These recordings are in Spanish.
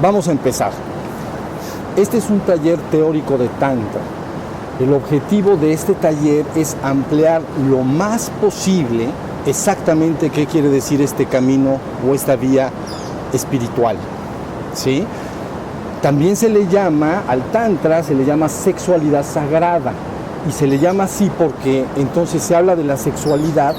Vamos a empezar. Este es un taller teórico de Tantra. El objetivo de este taller es ampliar lo más posible exactamente qué quiere decir este camino o esta vía espiritual, ¿sí? También se le llama, al Tantra se le llama sexualidad sagrada, y se le llama así porque entonces se habla de la sexualidad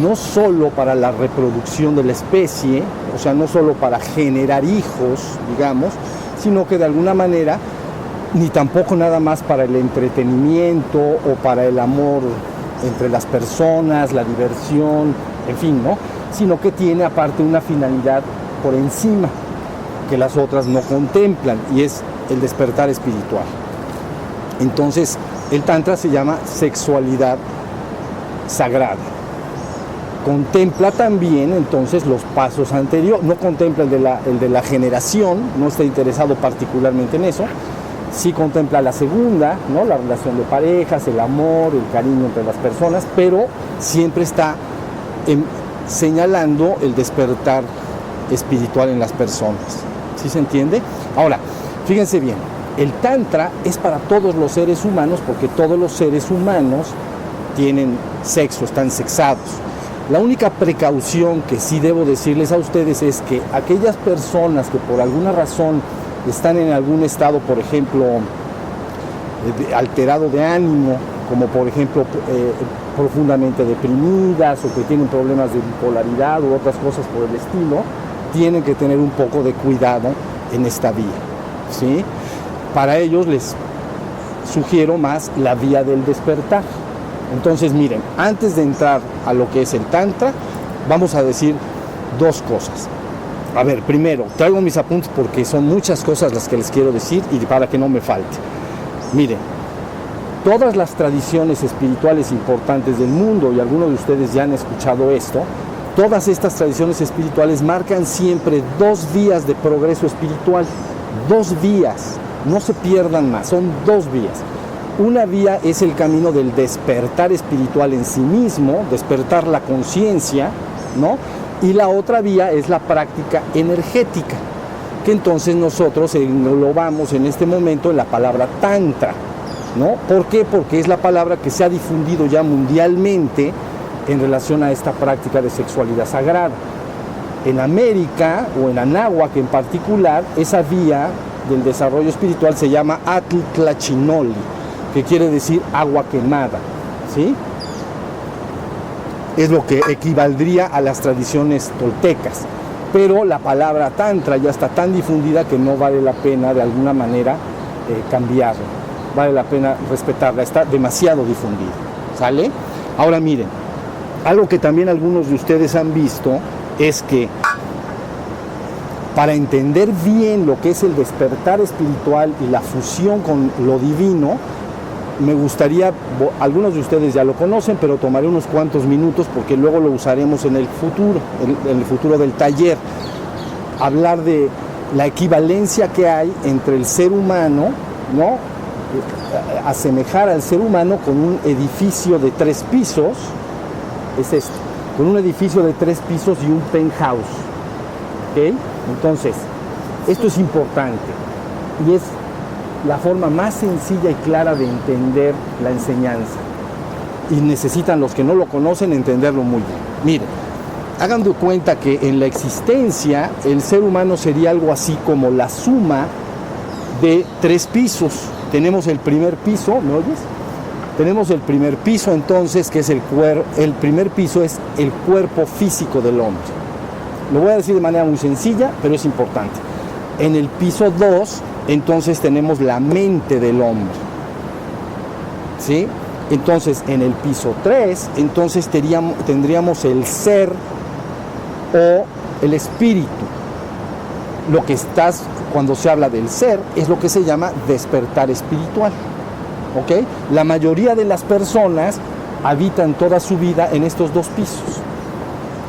no solo para la reproducción de la especie, o sea, no solo para generar hijos, digamos, sino que de alguna manera, ni tampoco nada más para el entretenimiento o para el amor entre las personas, la diversión, en fin, ¿no? Sino que tiene aparte una finalidad por encima que las otras no contemplan, y es el despertar espiritual. Entonces, el Tantra se llama sexualidad sagrada. Contempla también entonces los pasos anteriores, no contempla el de la generación, no está interesado particularmente en eso, sí contempla la segunda, ¿no? La relación de parejas, el amor, el cariño entre las personas, pero siempre está señalando el despertar espiritual en las personas. ¿Sí se entiende? Ahora, fíjense bien, el Tantra es para todos los seres humanos porque todos los seres humanos tienen sexo, están sexados. La única precaución que sí debo decirles a ustedes es que aquellas personas que por alguna razón están en algún estado, por ejemplo, alterado de ánimo, como por ejemplo profundamente deprimidas o que tienen problemas de bipolaridad u otras cosas por el estilo, tienen que tener un poco de cuidado en esta vía, ¿sí? Para ellos les sugiero más la vía del despertar. Entonces, miren, antes de entrar a lo que es el Tantra, vamos a decir dos cosas. A ver, primero, traigo mis apuntes porque son muchas cosas las que les quiero decir y para que no me falte. Miren, todas las tradiciones espirituales importantes del mundo, y algunos de ustedes ya han escuchado esto, todas estas tradiciones espirituales marcan siempre 2 vías de progreso espiritual. 2 vías, no se pierdan más, son 2 vías. Una vía es el camino del despertar espiritual en sí mismo, despertar la conciencia, ¿no? Y la otra vía es la práctica energética, que entonces nosotros englobamos en este momento en la palabra Tantra, ¿no? ¿Por qué? Porque es la palabra que se ha difundido ya mundialmente en relación a esta práctica de sexualidad sagrada. En América, o en Anáhuac en particular, esa vía del desarrollo espiritual se llama Atl Tlachinoli, que quiere decir agua quemada, ¿sí? Es lo que equivaldría a las tradiciones toltecas, pero la palabra Tantra ya está tan difundida que no vale la pena de alguna manera cambiarla, vale la pena respetarla, está demasiado difundida, ¿sale? Ahora miren, algo que también algunos de ustedes han visto es que para entender bien lo que es el despertar espiritual y la fusión con lo divino, me gustaría, algunos de ustedes ya lo conocen, pero tomaré unos cuantos minutos porque luego lo usaremos en el futuro del taller, hablar de la equivalencia que hay entre el ser humano, ¿no? Asemejar al ser humano con un edificio de 3 pisos, es este, con un edificio de 3 pisos y un penthouse, ¿ok? Entonces, esto es importante y es la forma más sencilla y clara de entender la enseñanza, y necesitan los que no lo conocen entenderlo muy bien. Miren, hagan de cuenta que en la existencia el ser humano sería algo así como la suma de 3 pisos. Tenemos el primer piso, ¿me oyes? Tenemos el primer piso entonces, que es el primer piso es el cuerpo físico del hombre. Lo voy a decir de manera muy sencilla, pero es importante. En el piso 2, entonces tenemos la mente del hombre, ¿sí? Entonces, en el piso 3, entonces tendríamos el ser o el espíritu. Lo que cuando se habla del ser, es lo que se llama despertar espiritual, ¿ok? La mayoría de las personas habitan toda su vida en estos 2 pisos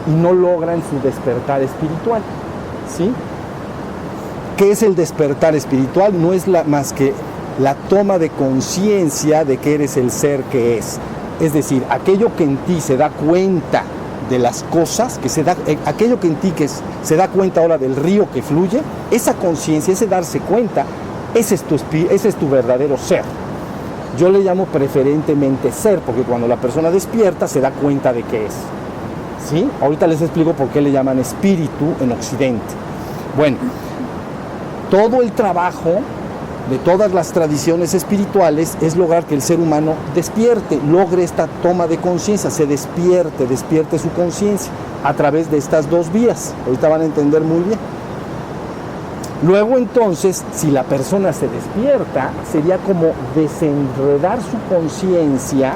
y no logran su despertar espiritual, ¿sí? ¿Qué es el despertar espiritual? No es más que la toma de conciencia de que eres el ser que es. Es decir, aquello que en ti se da cuenta de las cosas, que aquello que en ti se da cuenta ahora del río que fluye, esa conciencia, ese darse cuenta, ese es tu verdadero ser. Yo le llamo preferentemente ser, porque cuando la persona despierta se da cuenta de qué es. ¿Sí? Ahorita les explico por qué le llaman espíritu en Occidente. Bueno, todo el trabajo de todas las tradiciones espirituales es lograr que el ser humano despierte, logre esta toma de conciencia, se despierte su conciencia a través de estas dos vías. Ahorita van a entender muy bien. Luego entonces, si la persona se despierta, sería como desenredar su conciencia,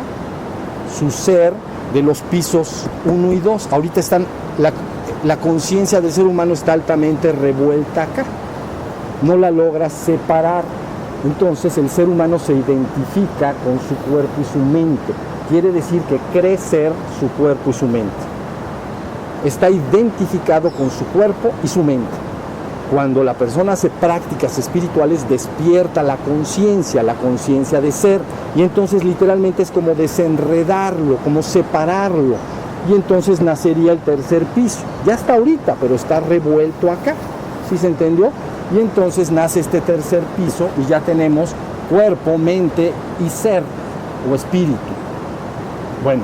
su ser, de los pisos 1 y 2. Ahorita la conciencia del ser humano está altamente revuelta acá. No la logra separar. Entonces el ser humano se identifica con su cuerpo y su mente. Quiere decir que cree ser su cuerpo y su mente. Está identificado con su cuerpo y su mente. Cuando la persona hace prácticas espirituales, despierta la conciencia de ser, y entonces literalmente es como desenredarlo, como separarlo, y entonces nacería el tercer piso. Ya está ahorita, pero está revuelto acá. ¿Sí se entendió? Y entonces nace este tercer piso y ya tenemos cuerpo, mente y ser o espíritu. Bueno,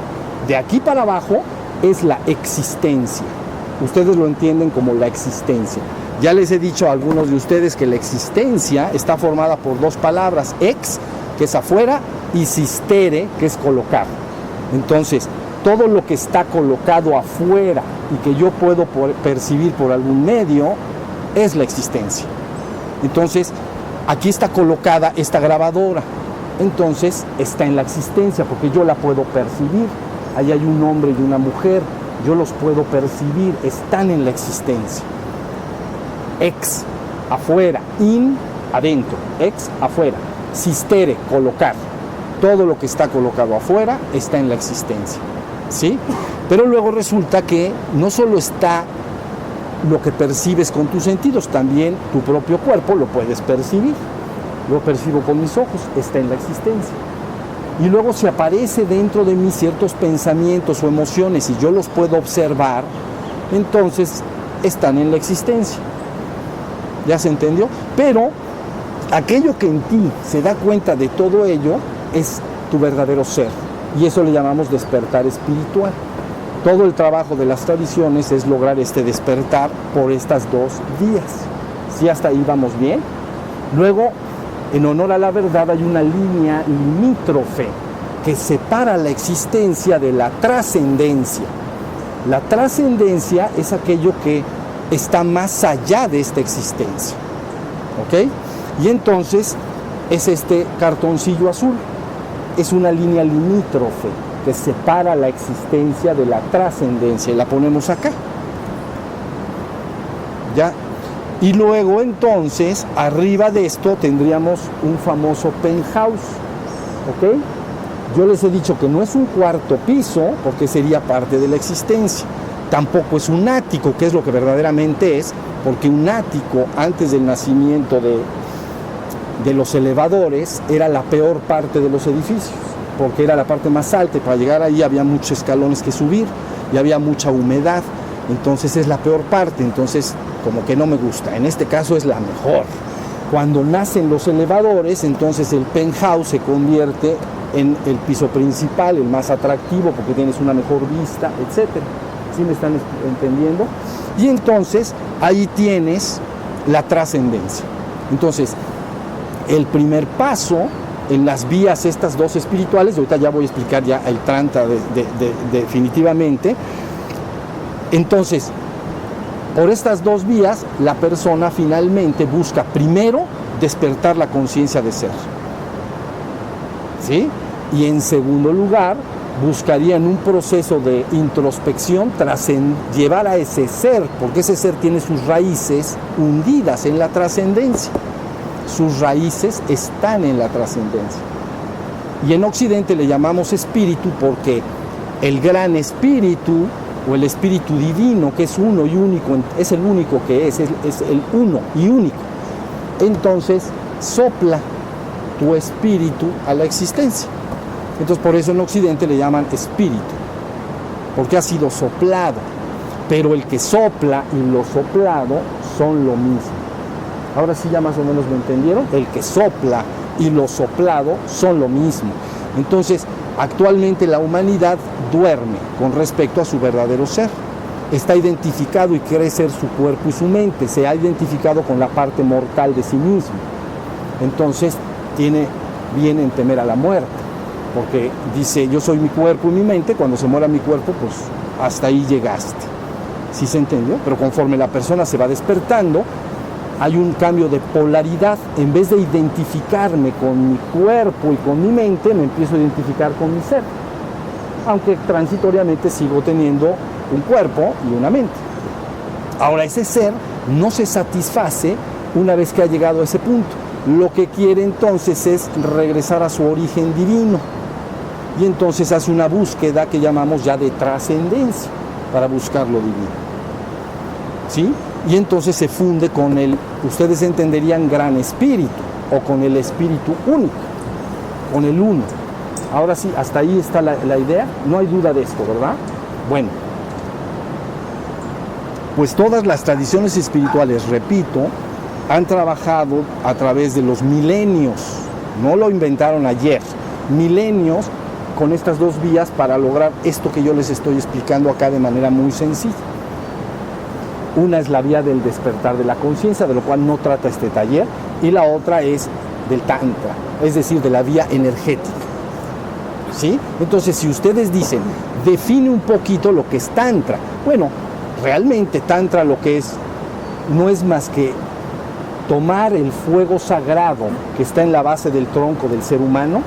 de aquí para abajo es la existencia. Ustedes lo entienden como la existencia. Ya les he dicho a algunos de ustedes que la existencia está formada por dos palabras, ex, que es afuera, y sistere, que es colocar. Entonces, todo lo que está colocado afuera y que yo puedo percibir por algún medio es la existencia. Entonces, aquí está colocada esta grabadora. Entonces, está en la existencia porque yo la puedo percibir. Ahí hay un hombre y una mujer, yo los puedo percibir, están en la existencia. Ex, afuera, in, adentro, ex, afuera, sistere, colocar. Todo lo que está colocado afuera está en la existencia, ¿sí? Pero luego resulta que no solo está lo que percibes con tus sentidos, también tu propio cuerpo lo puedes percibir. Lo percibo con mis ojos, está en la existencia. Y luego si aparece dentro de mí ciertos pensamientos o emociones y yo los puedo observar, entonces están en la existencia. ¿Ya se entendió? Pero aquello que en ti se da cuenta de todo ello es tu verdadero ser. Y eso le llamamos despertar espiritual. Todo el trabajo de las tradiciones es lograr este despertar por estas dos vías. ¿Sí hasta ahí vamos bien? Luego, en honor a la verdad, hay una línea limítrofe que separa la existencia de la trascendencia. La trascendencia es aquello que está más allá de esta existencia, ¿ok? Y entonces es este cartoncillo azul, es una línea limítrofe que separa la existencia de la trascendencia, y la ponemos acá, ¿ya? Y luego entonces, arriba de esto tendríamos un famoso penthouse, ¿ok? Yo les he dicho que no es un cuarto piso, porque sería parte de la existencia. Tampoco es un ático, que es lo que verdaderamente es, porque un ático antes del nacimiento de los elevadores era la peor parte de los edificios, porque era la parte más alta y para llegar ahí había muchos escalones que subir y había mucha humedad, entonces es la peor parte, entonces como que no me gusta. En este caso es la mejor. Cuando nacen los elevadores, entonces el penthouse se convierte en el piso principal, el más atractivo, porque tienes una mejor vista, etcétera. ¿Sí me están entendiendo? Y entonces ahí tienes la trascendencia. Entonces, el primer paso en las vías estas dos espirituales, ahorita ya voy a explicar ya el Tantra definitivamente. Entonces, por estas dos vías, la persona finalmente busca primero despertar la conciencia de ser, ¿sí? Y en segundo lugar, buscaría en un proceso de introspección llevar a ese ser, porque ese ser tiene sus raíces hundidas en la trascendencia. Sus raíces están en la trascendencia. Y en Occidente le llamamos espíritu porque el gran espíritu o el espíritu divino, que es uno y único, es el único que es el uno y único. Entonces sopla tu espíritu a la existencia. Entonces por eso en Occidente le llaman espíritu. porque ha sido soplado. Pero el que sopla y lo soplado son lo mismo. Ahora sí ya más o menos me entendieron. El que sopla y lo soplado son lo mismo. Entonces, actualmente la humanidad duerme con respecto a su verdadero ser. Está identificado y cree ser su cuerpo y su mente. Se ha identificado con la parte mortal de sí mismo. Entonces, tiene bien en temer a la muerte. Porque dice, yo soy mi cuerpo y mi mente. Cuando se muera mi cuerpo, pues hasta ahí llegaste. ¿Sí se entendió? Pero conforme la persona se va despertando, hay un cambio de polaridad. En vez de identificarme con mi cuerpo y con mi mente, me empiezo a identificar con mi ser. Aunque transitoriamente sigo teniendo un cuerpo y una mente. Ahora, ese ser no se satisface una vez que ha llegado a ese punto. Lo que quiere entonces es regresar a su origen divino. Y entonces hace una búsqueda que llamamos ya de trascendencia para buscar lo divino. ¿Sí? Y entonces se funde con el, ustedes entenderían, gran espíritu, o con el espíritu único, con el uno. Ahora sí, hasta ahí está la idea, no hay duda de esto, ¿verdad? Bueno, pues todas las tradiciones espirituales, repito, han trabajado a través de los milenios, no lo inventaron ayer, milenios con estas dos vías para lograr esto que yo les estoy explicando acá de manera muy sencilla. Una es la vía del despertar de la conciencia, de lo cual no trata este taller, y la otra es del tantra, es decir, de la vía energética. ¿Sí? Entonces, si ustedes dicen, define un poquito lo que es tantra. Bueno, realmente tantra lo que es, no es más que tomar el fuego sagrado que está en la base del tronco del ser humano,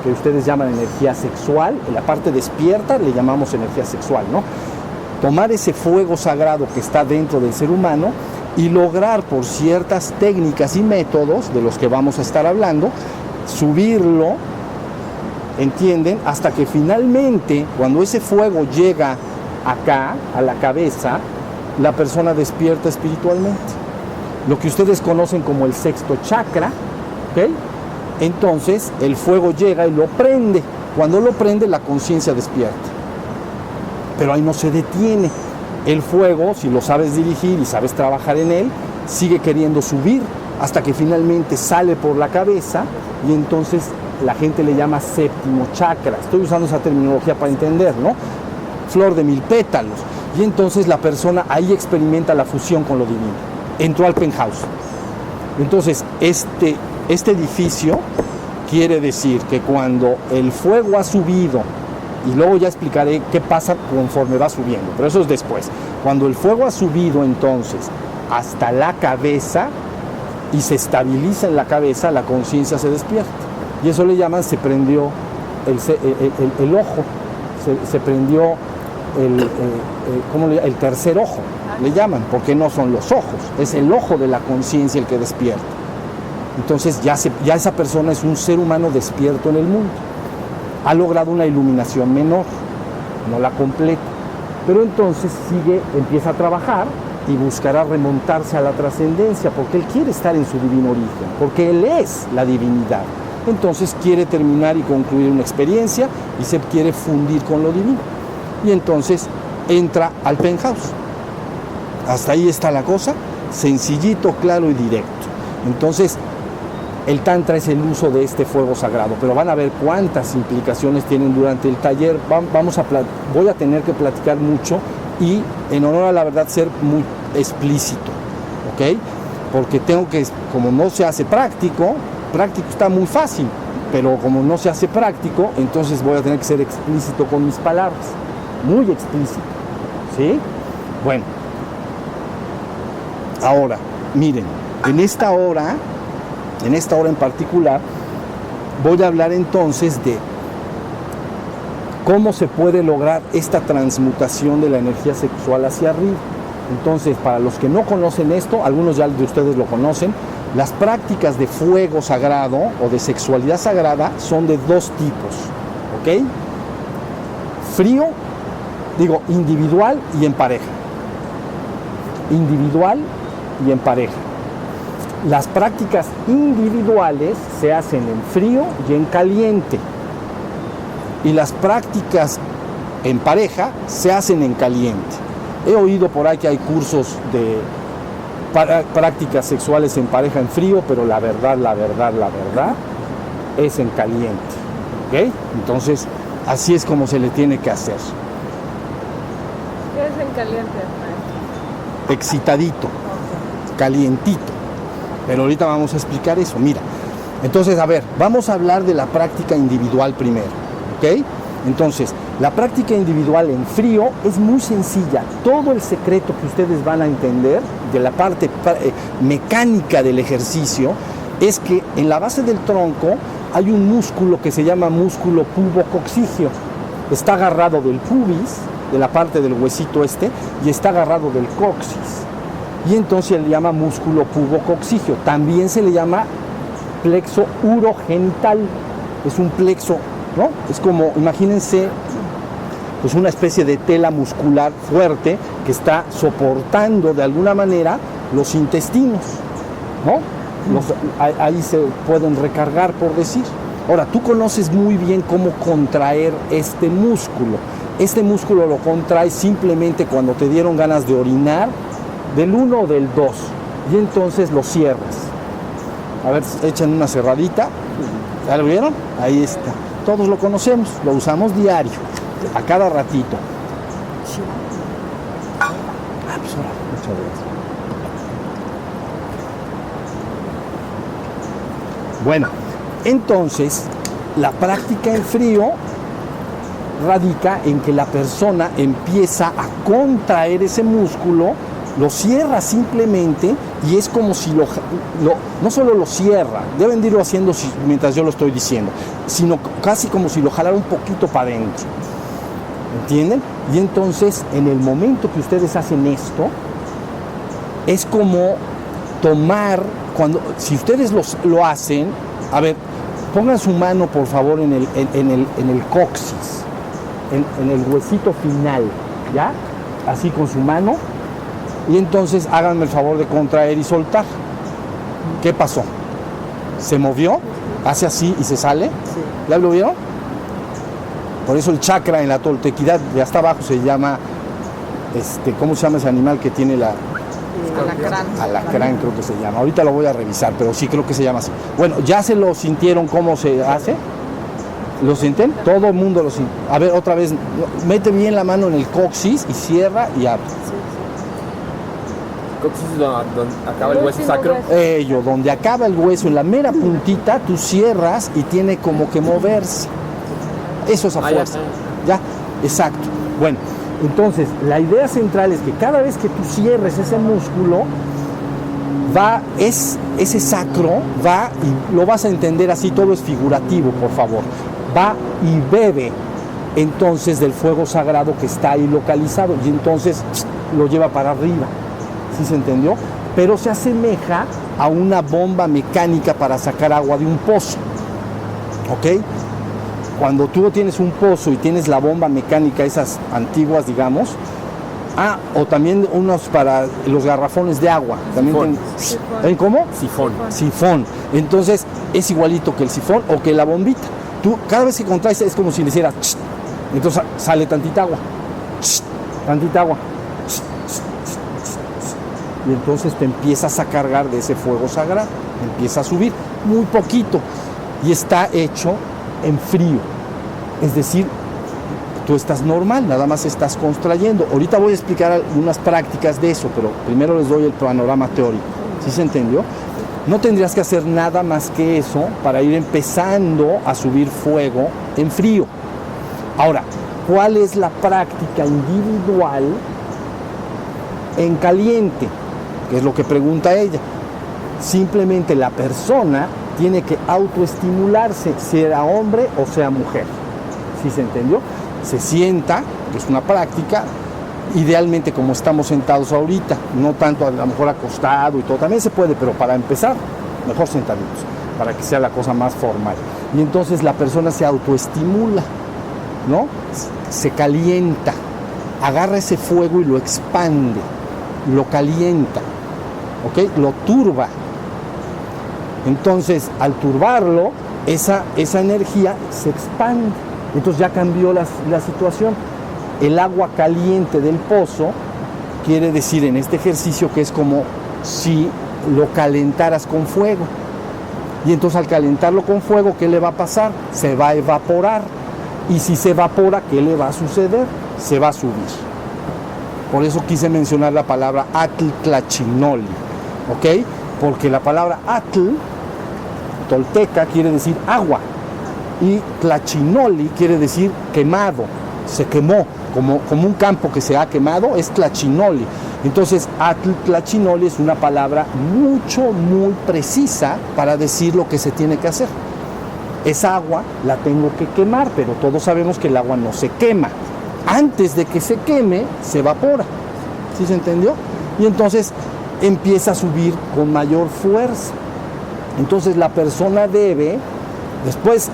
que ustedes llaman energía sexual, en la parte despierta le llamamos energía sexual, ¿no? Tomar ese fuego sagrado que está dentro del ser humano y lograr por ciertas técnicas y métodos de los que vamos a estar hablando, subirlo, ¿entienden? Hasta que finalmente, cuando ese fuego llega acá, a la cabeza, la persona despierta espiritualmente. Lo que ustedes conocen como el sexto chakra, ¿ok? Entonces el fuego llega y lo prende. Cuando lo prende, la conciencia despierta. Pero ahí no se detiene. El fuego, si lo sabes dirigir y sabes trabajar en él, sigue queriendo subir hasta que finalmente sale por la cabeza y entonces la gente le llama séptimo chakra. Estoy usando esa terminología para entender, ¿no? Flor de mil pétalos. Y entonces la persona ahí experimenta la fusión con lo divino. Entró al penthouse. Entonces, este edificio quiere decir que cuando el fuego ha subido, y luego ya explicaré qué pasa conforme va subiendo, pero eso es después. Cuando el fuego ha subido entonces hasta la cabeza y se estabiliza en la cabeza, la conciencia se despierta. Y eso le llaman, se prendió el ojo, se prendió el tercer ojo, le llaman, porque no son los ojos, es el ojo de la conciencia el que despierta. Entonces ya esa persona es un ser humano despierto en el mundo. Ha logrado una iluminación menor, no la completa, pero entonces empieza a trabajar y buscará remontarse a la trascendencia, porque él quiere estar en su divino origen, porque él es la divinidad. Entonces quiere terminar y concluir una experiencia y se quiere fundir con lo divino. Y entonces entra al penthouse. Hasta ahí está la cosa, sencillito, claro y directo. Entonces, el tantra es el uso de este fuego sagrado, pero van a ver cuántas implicaciones tienen durante el taller. Voy a tener que platicar mucho y, en honor a la verdad, ser muy explícito, ¿ok? Porque tengo que, como no se hace práctico está muy fácil, pero como no se hace práctico, entonces voy a tener que ser explícito con mis palabras, muy explícito, ¿sí? Bueno, ahora, miren, en esta hora en particular, voy a hablar entonces de cómo se puede lograr esta transmutación de la energía sexual hacia arriba. Entonces, para los que no conocen esto, algunos ya de ustedes lo conocen, las prácticas de fuego sagrado o de sexualidad sagrada son de dos tipos, ¿ok? Frío, individual y en pareja. Individual y en pareja. Las prácticas individuales se hacen en frío y en caliente. Y las prácticas en pareja se hacen en caliente. He oído por ahí que hay cursos de prácticas sexuales en pareja en frío, pero la verdad es en caliente. ¿Ok? Entonces, así es como se le tiene que hacer. ¿Qué es en caliente, maestro? Excitadito, calientito. Pero ahorita vamos a explicar eso. Mira, entonces, a ver, vamos a hablar de la práctica individual primero. ¿Ok? Entonces, la práctica individual en frío es muy sencilla. Todo el secreto que ustedes van a entender de la parte mecánica del ejercicio es que en la base del tronco hay un músculo que se llama músculo pubococcígeo. Está agarrado del pubis, de la parte del huesito y está agarrado del coxis. Y entonces se le llama músculo pubococcígeo. También se le llama plexo urogenital. Es un plexo, ¿no? Es como, imagínense, pues una especie de tela muscular fuerte que está soportando de alguna manera los intestinos, ¿no? Ahí se pueden recargar, por decir. Ahora, tú conoces muy bien cómo contraer este músculo. Este músculo lo contraes simplemente cuando te dieron ganas de orinar, del 1 o del 2, y entonces lo cierras. A ver, echan una cerradita. ¿Ya lo vieron? Ahí está. Todos lo conocemos, lo usamos diario, a cada ratito. Pues ahora, muchas gracias. Bueno, entonces, la práctica en frío radica en que la persona empieza a contraer ese músculo, lo cierra simplemente y es como si no solo lo cierra, deben de irlo haciendo mientras yo lo estoy diciendo, sino casi como si lo jalara un poquito para adentro. ¿Entienden? Y entonces, en el momento que ustedes hacen esto, es como tomar, si ustedes lo hacen, a ver, pongan su mano por favor en el coxis, en el huesito final, ¿ya? Así con su mano, y entonces háganme el favor de contraer y soltar. ¿Qué pasó? ¿Se movió? ¿Hace así y se sale? Sí. ¿Ya lo vieron? Por eso el chakra en la toltequidad de hasta abajo se llama, ¿cómo se llama ese animal que tiene la...? Alacrán creo que se llama. Ahorita lo voy a revisar, pero sí creo que se llama así. Bueno, ¿ya se lo sintieron cómo se hace? ¿Lo sienten? Todo el mundo lo siente. A ver, otra vez, mete bien la mano en el coxis y cierra y abre. ¿Coxis es donde acaba el hueso sacro? Donde acaba el hueso, en la mera puntita, tú cierras y tiene como que moverse. Eso es a fuerza. Ya, exacto. Bueno, entonces, la idea central es que cada vez que tú cierres ese músculo, ese sacro va, y lo vas a entender así, todo es figurativo, por favor, va y bebe entonces del fuego sagrado que está ahí localizado, y entonces lo lleva para arriba. ¿Sí se entendió? Pero se asemeja a una bomba mecánica para sacar agua de un pozo. ¿Ok? Cuando tú tienes un pozo y tienes la bomba mecánica, esas antiguas, digamos, o también unos para los garrafones de agua. También Sifón. ¿Cómo? Sifón. Sifón. Entonces, es igualito que el sifón o que la bombita. Tú, cada vez que contraes, es como si le hicieras, entonces sale tantita agua. Tantita agua. Y entonces te empiezas a cargar de ese fuego sagrado. Empieza a subir muy poquito. Y está hecho en frío, es decir, tú estás normal, nada más estás contrayendo. Ahorita voy a explicar algunas prácticas de eso, pero primero les doy el panorama teórico. ¿Sí se entendió? No tendrías que hacer nada más que eso para ir empezando a subir fuego en frío. Ahora, ¿cuál es la práctica individual en caliente? Que es lo que pregunta ella. Simplemente la persona tiene que autoestimularse, sea hombre o sea mujer. ¿Sí se entendió? Se sienta, que es una práctica, idealmente como estamos sentados ahorita, no tanto a lo mejor acostado y todo, también se puede, pero para empezar, mejor sentaditos, para que sea la cosa más formal. Y entonces la persona se autoestimula, ¿no? Se calienta, agarra ese fuego y lo expande, lo calienta, ¿ok? Lo turba. Entonces, al turbarlo, esa energía se expande. Entonces ya cambió la situación. el agua caliente del pozo quiere decir en este ejercicio que es como si lo calentaras con fuego. Y entonces al calentarlo con fuego, ¿qué le va a pasar? Se va a evaporar. Y si se evapora, ¿qué le va a suceder? Se va a subir. Por eso quise mencionar la palabra atl tlachinoli, ¿ok? Porque la palabra atl, tolteca, quiere decir agua. Y tlachinoli quiere decir quemado, se quemó, como un campo que se ha quemado, es tlachinoli. Entonces, atl tlachinoli es una palabra muy precisa para decir lo que se tiene que hacer. Esa agua la tengo que quemar, pero todos sabemos que el agua no se quema. Antes de que se queme, se evapora. ¿Sí se entendió? Y entonces empieza a subir con mayor fuerza. Entonces la persona debe, después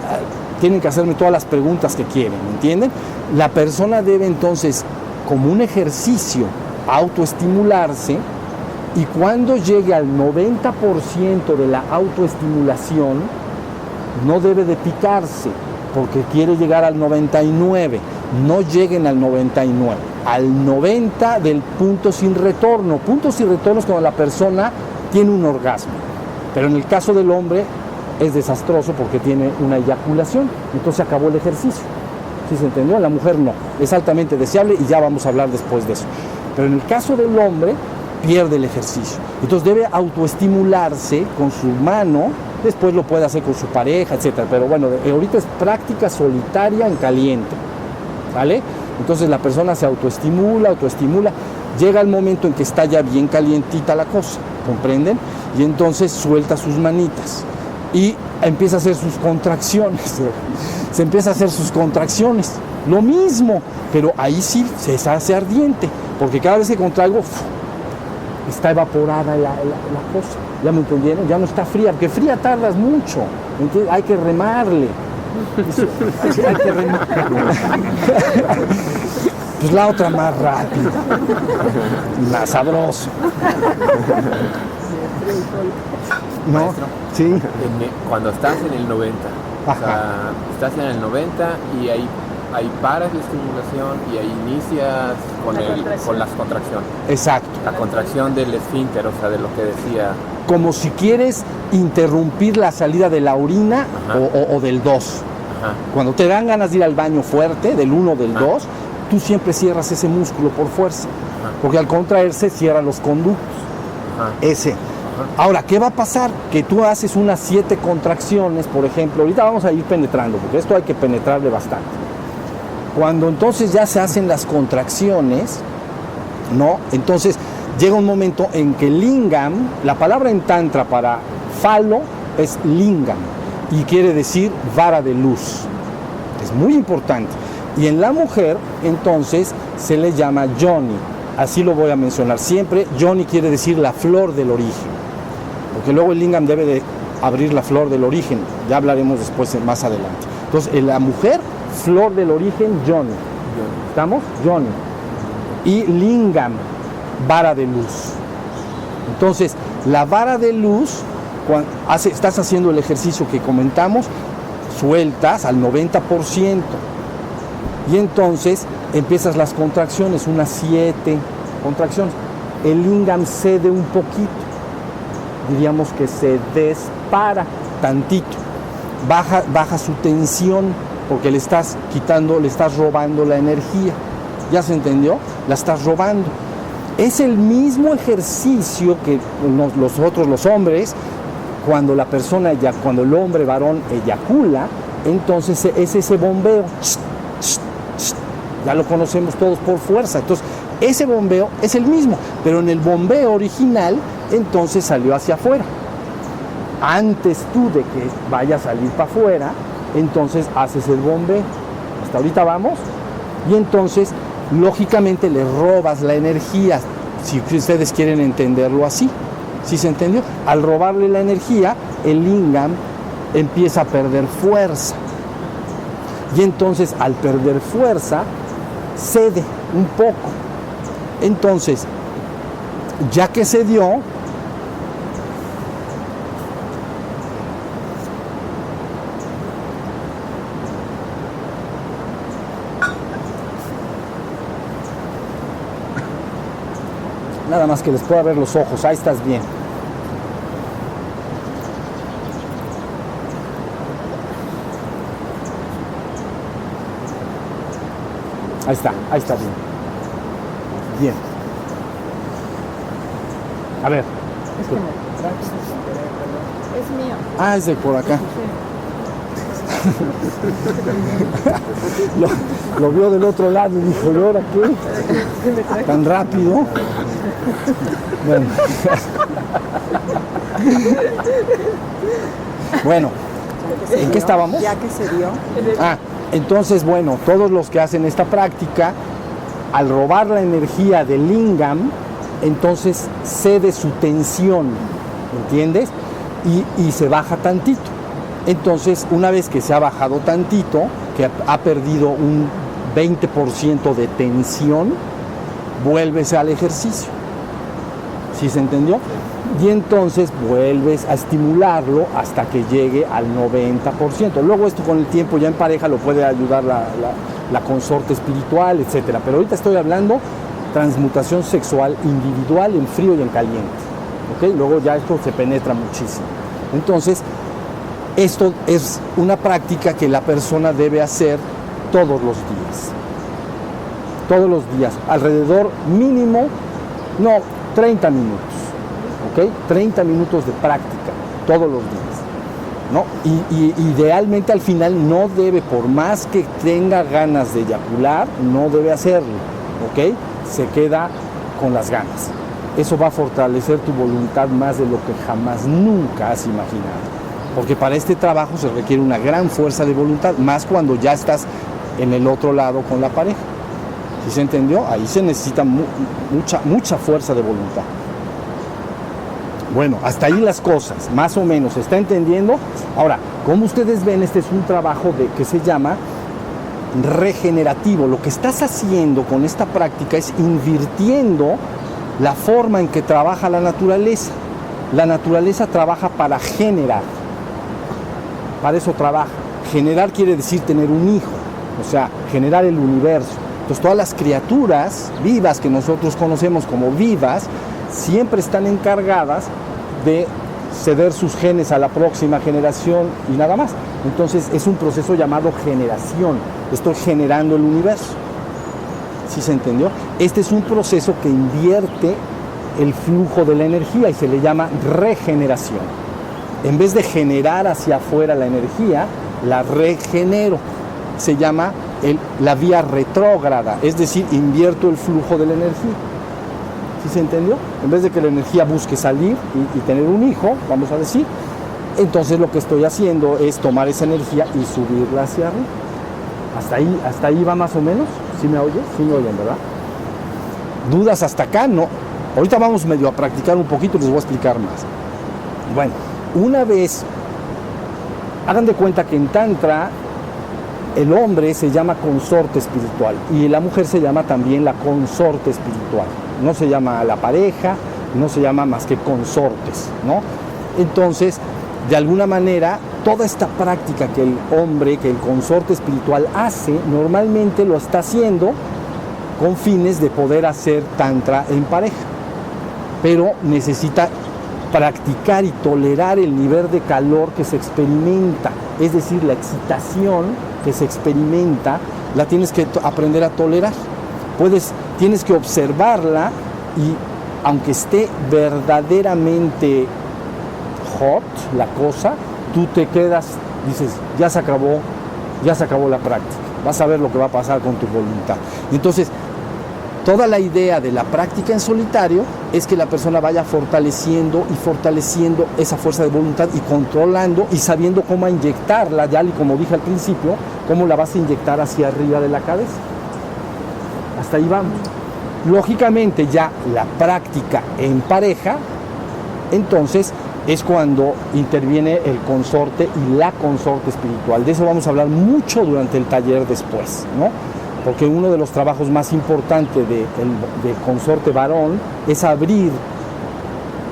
tienen que hacerme todas las preguntas que quieren, ¿me entienden? La persona debe entonces, como un ejercicio, autoestimularse, y cuando llegue al 90% de la autoestimulación, no debe de picarse, porque quiere llegar al 99. No lleguen al 99, al 90 del punto sin retorno. Punto sin retorno es cuando la persona tiene un orgasmo, pero en el caso del hombre es desastroso porque tiene una eyaculación, entonces acabó el ejercicio. ¿Sí se entendió? La mujer no, es altamente deseable y ya vamos a hablar después de eso. Pero en el caso del hombre pierde el ejercicio, entonces debe autoestimularse con su mano, después lo puede hacer con su pareja, etcétera. Pero bueno, ahorita es práctica solitaria en caliente, ¿vale? Entonces la persona se autoestimula, llega el momento en que está ya bien calientita la cosa, ¿comprenden? Y entonces suelta sus manitas y empieza a hacer sus contracciones, se empieza a hacer sus contracciones, lo mismo, pero ahí sí se hace ardiente, porque cada vez que contraigo, está evaporada la cosa, ¿ya me entendieron? Ya no está fría, porque fría tardas mucho, ¿entiendes? Hay que remarle. Hay que remarle. Pues la otra más rápida y más sabroso. ¿No? Maestro, sí. Cuando estás en el 90, Ajá. o sea, estás en el 90 y ahí paras la estimulación y ahí inicias con las contracciones. Exacto. La contracción del esfínter, o sea, de lo que decía. Como si quieres interrumpir la salida de la orina o del 2. Ajá. Cuando te dan ganas de ir al baño fuerte, del 1 o del 2, tú siempre cierras ese músculo por fuerza. Ajá. Porque al contraerse cierra los conductos. Ajá. Ese. Ajá. Ahora, ¿qué va a pasar? Que tú haces unas 7 contracciones, por ejemplo. Ahorita vamos a ir penetrando, porque esto hay que penetrarle bastante. Cuando entonces ya se hacen las contracciones, ¿no? Entonces llega un momento en que lingam, la palabra en tantra para falo es lingam y quiere decir vara de luz. Es muy importante. Y en la mujer, entonces, se le llama yoni. Así lo voy a mencionar siempre. Yoni quiere decir la flor del origen. Porque luego el lingam debe de abrir la flor del origen. Ya hablaremos después, más adelante. Entonces, en la mujer, flor del origen, yoni. ¿Estamos? Yoni. Y lingam, vara de luz. Entonces, la vara de luz, cuando estás haciendo el ejercicio que comentamos, sueltas al 90%. Y entonces empiezas las contracciones, unas 7 contracciones. El lingam cede un poquito, diríamos que se dispara tantito, baja su tensión, porque le estás quitando, le estás robando la energía. ¿Ya se entendió? La estás robando. Es el mismo ejercicio que nosotros los hombres, cuando el hombre varón eyacula, entonces es ese bombeo. Ya lo conocemos todos por fuerza. Entonces, ese bombeo es el mismo, pero en el bombeo original, entonces salió hacia afuera. Antes tú de que vaya a salir para afuera, entonces haces el bombeo. Hasta ahorita vamos. Y entonces, lógicamente, le robas la energía, si ustedes quieren entenderlo así. ¿Sí se entendió? Al robarle la energía, el lingam empieza a perder fuerza. Y entonces, al perder fuerza, cede un poco. Entonces, ya que cedió, Nada más que les pueda ver los ojos. Ahí estás bien. Ahí está bien. Bien. A ver. Es que me traje sin querer, perdón. Es mío. Ah, es de por acá. Sí. Lo vio del otro lado y dijo, ¿y ahora qué? ¿Tan rápido? Bueno. Bueno, ¿en qué estábamos? Ya que se dio. Entonces, bueno, todos los que hacen esta práctica, al robar la energía del lingam, entonces cede su tensión, ¿entiendes? Y se baja tantito. Entonces, una vez que se ha bajado tantito, que ha perdido un 20% de tensión, vuelves al ejercicio. ¿Sí se entendió? Y entonces vuelves a estimularlo hasta que llegue al 90%. Luego esto con el tiempo ya en pareja lo puede ayudar la consorte espiritual, etcétera. Pero ahorita estoy hablando transmutación sexual individual en frío y en caliente. ¿Ok? Luego ya esto se penetra muchísimo. Entonces, esto es una práctica que la persona debe hacer todos los días. Todos los días. Alrededor mínimo, 30 minutos. ¿Ok? 30 minutos de práctica todos los días, ¿no? Y idealmente al final no debe, por más que tenga ganas de eyacular, no debe hacerlo, ¿ok? Se queda con las ganas. Eso va a fortalecer tu voluntad más de lo que jamás, nunca has imaginado. Porque para este trabajo se requiere una gran fuerza de voluntad, más cuando ya estás en el otro lado con la pareja. ¿Sí se entendió? Ahí se necesita mucha fuerza de voluntad. Bueno, hasta ahí las cosas, más o menos, ¿se está entendiendo? Ahora, como ustedes ven, este es un trabajo que se llama regenerativo. Lo que estás haciendo con esta práctica es invirtiendo la forma en que trabaja la naturaleza. La naturaleza trabaja para generar, para eso trabaja. Generar quiere decir tener un hijo, o sea, generar el universo. Entonces todas las criaturas vivas que nosotros conocemos como vivas, siempre están encargadas de ceder sus genes a la próxima generación y nada más. Entonces es un proceso llamado generación. Estoy generando el universo. ¿Sí se entendió? Este es un proceso que invierte el flujo de la energía y se le llama regeneración. En vez de generar hacia afuera la energía, la regenero. Se llama la vía retrógrada, es decir, invierto el flujo de la energía. ¿Sí se entendió? En vez de que la energía busque salir y tener un hijo, vamos a decir, entonces lo que estoy haciendo es tomar esa energía y subirla hacia arriba. ¿Hasta ahí va más o menos? ¿Sí me oyes? Sí me oyen, ¿verdad? ¿Dudas hasta acá? No. Ahorita vamos medio a practicar un poquito y les voy a explicar más. Bueno, una vez, hagan de cuenta que en Tantra el hombre se llama consorte espiritual y la mujer se llama también la consorte espiritual. No se llama la pareja, no se llama más que consortes, ¿no? Entonces, de alguna manera, toda esta práctica que el hombre, que el consorte espiritual hace, normalmente lo está haciendo con fines de poder hacer tantra en pareja. Pero necesita practicar y tolerar el nivel de calor que se experimenta, es decir, la excitación que se experimenta, la tienes que aprender a tolerar. Tienes que observarla y aunque esté verdaderamente hot la cosa, tú te quedas, dices, ya se acabó la práctica, vas a ver lo que va a pasar con tu voluntad. Entonces, toda la idea de la práctica en solitario es que la persona vaya fortaleciendo esa fuerza de voluntad y controlando y sabiendo cómo inyectarla, ya como dije al principio, cómo la vas a inyectar hacia arriba de la cabeza. Hasta ahí vamos. Lógicamente ya la práctica en pareja, entonces es cuando interviene el consorte y la consorte espiritual. De eso vamos a hablar mucho durante el taller después, ¿no? Porque uno de los trabajos más importantes del consorte varón es abrir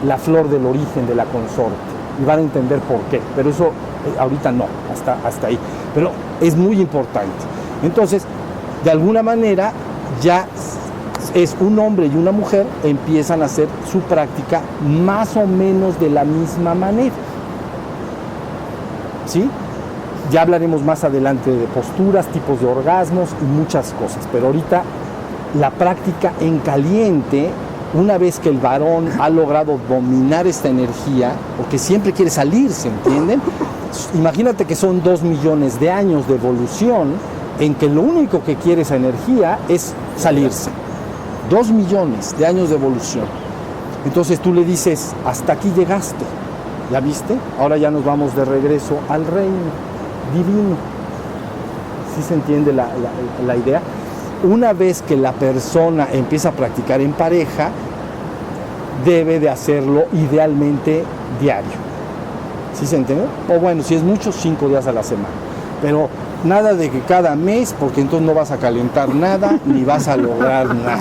la flor del origen de la consorte. Y van a entender por qué. Pero eso ahorita no, hasta ahí. Pero es muy importante. Entonces, de alguna manera, ya es un hombre y una mujer empiezan a hacer su práctica más o menos de la misma manera. ¿Sí? Ya hablaremos más adelante de posturas, tipos de orgasmos y muchas cosas, pero ahorita la práctica en caliente, una vez que el varón ha logrado dominar esta energía, porque siempre quiere salirse, ¿entienden? Imagínate que son 2 millones de años de evolución en que lo único que quiere esa energía es salirse. 2 millones de años de evolución. Entonces tú le dices, hasta aquí llegaste, ¿ya viste? Ahora ya nos vamos de regreso al reino divino. ¿Sí se entiende la idea? Una vez que la persona empieza a practicar en pareja, debe de hacerlo idealmente diario. ¿Sí se entiende? O bueno, si es mucho, 5 días a la semana. Pero nada de que cada mes, porque entonces no vas a calentar nada, ni vas a lograr nada.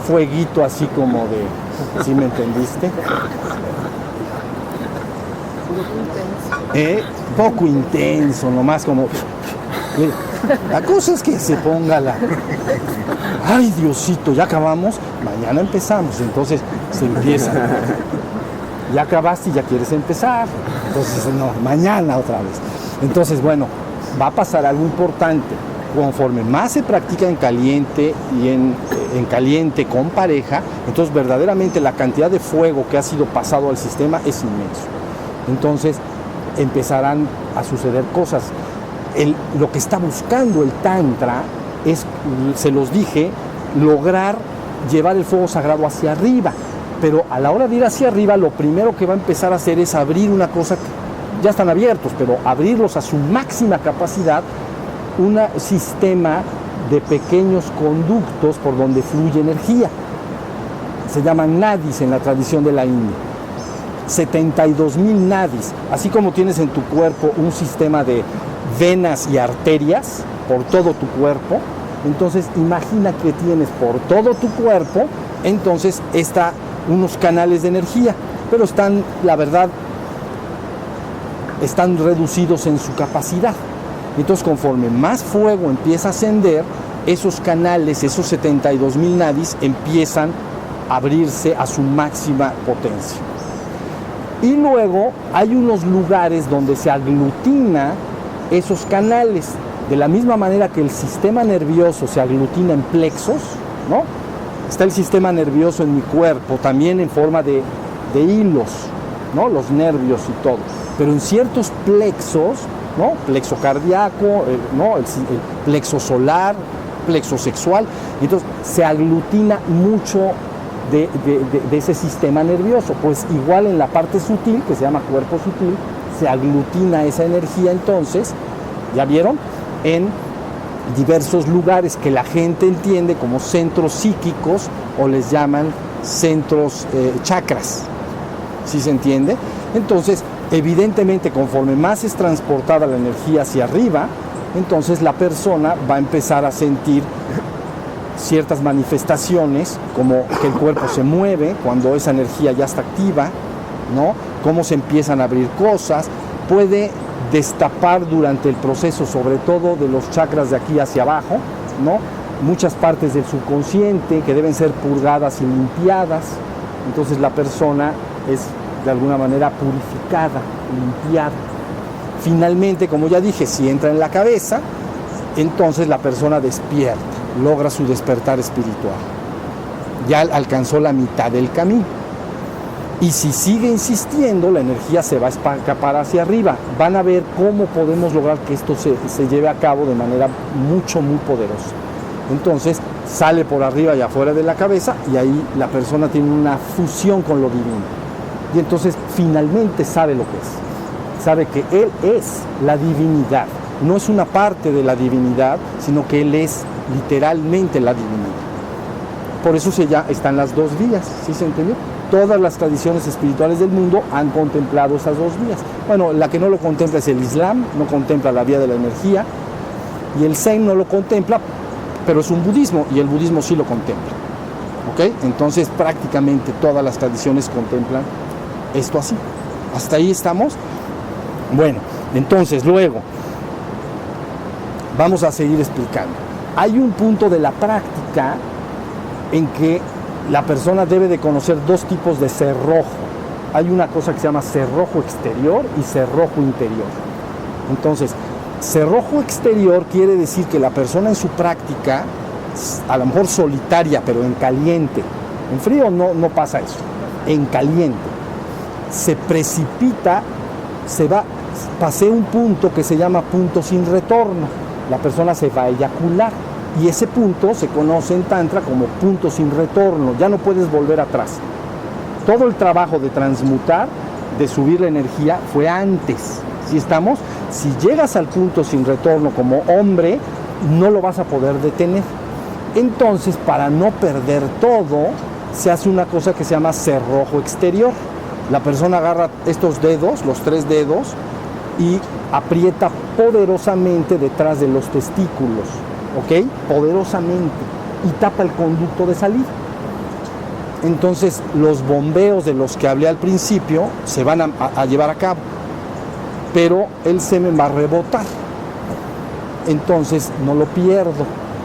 Fueguito así como de... ¿Sí me entendiste? Poco intenso, nomás como... La cosa es que se ponga la... Ay, Diosito, ya acabamos, mañana empezamos. Entonces se empieza. Ya acabaste y ya quieres empezar. Entonces, no, mañana otra vez. Entonces, bueno, va a pasar algo importante. Conforme más se practica en caliente y en caliente con pareja, entonces verdaderamente la cantidad de fuego que ha sido pasado al sistema es inmenso. Entonces empezarán a suceder cosas. Lo que está buscando el Tantra es, se los dije, lograr llevar el fuego sagrado hacia arriba. Pero a la hora de ir hacia arriba, lo primero que va a empezar a hacer es abrir una cosa, ya están abiertos, pero abrirlos a su máxima capacidad, un sistema de pequeños conductos por donde fluye energía. Se llaman nadis en la tradición de la India. 72,000 nadis. Así como tienes en tu cuerpo un sistema de venas y arterias por todo tu cuerpo, entonces imagina que tienes por todo tu cuerpo, entonces unos canales de energía, pero están, la verdad, están reducidos en su capacidad. Entonces, conforme más fuego empieza a ascender, esos canales, esos 72,000 nadis empiezan a abrirse a su máxima potencia. Y luego hay unos lugares donde se aglutina esos canales, de la misma manera que el sistema nervioso se aglutina en plexos, ¿no? Está el sistema nervioso en mi cuerpo, también en forma de hilos, ¿no? Los nervios y todo. Pero en ciertos plexos, ¿no? Plexo cardíaco, ¿no? El plexo solar, plexo sexual. Entonces se aglutina mucho de ese sistema nervioso. Pues igual en la parte sutil, que se llama cuerpo sutil, se aglutina esa energía entonces, ¿ya vieron? En diversos lugares que la gente entiende como centros psíquicos o les llaman centros chakras. ¿Sí se entiende? Entonces, evidentemente, conforme más es transportada la energía hacia arriba, entonces la persona va a empezar a sentir ciertas manifestaciones, como que el cuerpo se mueve cuando esa energía ya está activa, ¿no? Cómo se empiezan a abrir cosas, puede destapar durante el proceso, sobre todo de los chakras de aquí hacia abajo, ¿no? Muchas partes del subconsciente que deben ser purgadas y limpiadas. Entonces la persona es de alguna manera purificada, limpiada. Finalmente, como ya dije, si entra en la cabeza, entonces la persona despierta, logra su despertar espiritual. Ya alcanzó la mitad del camino. Y si sigue insistiendo, la energía se va a escapar hacia arriba. Van a ver cómo podemos lograr que esto se lleve a cabo de manera muy poderosa. Entonces sale por arriba y afuera de la cabeza y ahí la persona tiene una fusión con lo divino. Y entonces finalmente sabe lo que es. Sabe que él es la divinidad. No es una parte de la divinidad, sino que él es literalmente la divinidad. Por eso están las dos vías, ¿sí se entendió? Todas las tradiciones espirituales del mundo han contemplado esas dos vías. Bueno, la que no lo contempla es el Islam, no contempla la vía de la energía, y el Zen no lo contempla, pero es un budismo, y el budismo sí lo contempla. ¿Ok? Entonces prácticamente todas las tradiciones contemplan esto así. ¿Hasta ahí estamos? Bueno, entonces luego vamos a seguir explicando. Hay un punto de la práctica en que la persona debe de conocer dos tipos de cerrojo. Hay una cosa que se llama cerrojo exterior y cerrojo interior. Entonces, cerrojo exterior quiere decir que la persona en su práctica, a lo mejor solitaria, pero en caliente, en frío no pasa eso, en caliente, se precipita, pasé un punto que se llama punto sin retorno, la persona se va a eyacular y ese punto se conoce en Tantra como punto sin retorno, ya no puedes volver atrás. Todo el trabajo de transmutar, de subir la energía, fue antes. ¿Sí estamos? Si llegas al punto sin retorno como hombre, no lo vas a poder detener. Entonces, para no perder todo, se hace una cosa que se llama cerrojo exterior. La persona agarra estos dedos, los 3 dedos, y aprieta poderosamente detrás de los testículos, ¿ok? Poderosamente, y tapa el conducto de salida. Entonces, los bombeos de los que hablé al principio se van a llevar a cabo, pero el semen va a rebotar. Entonces, no lo pierdo.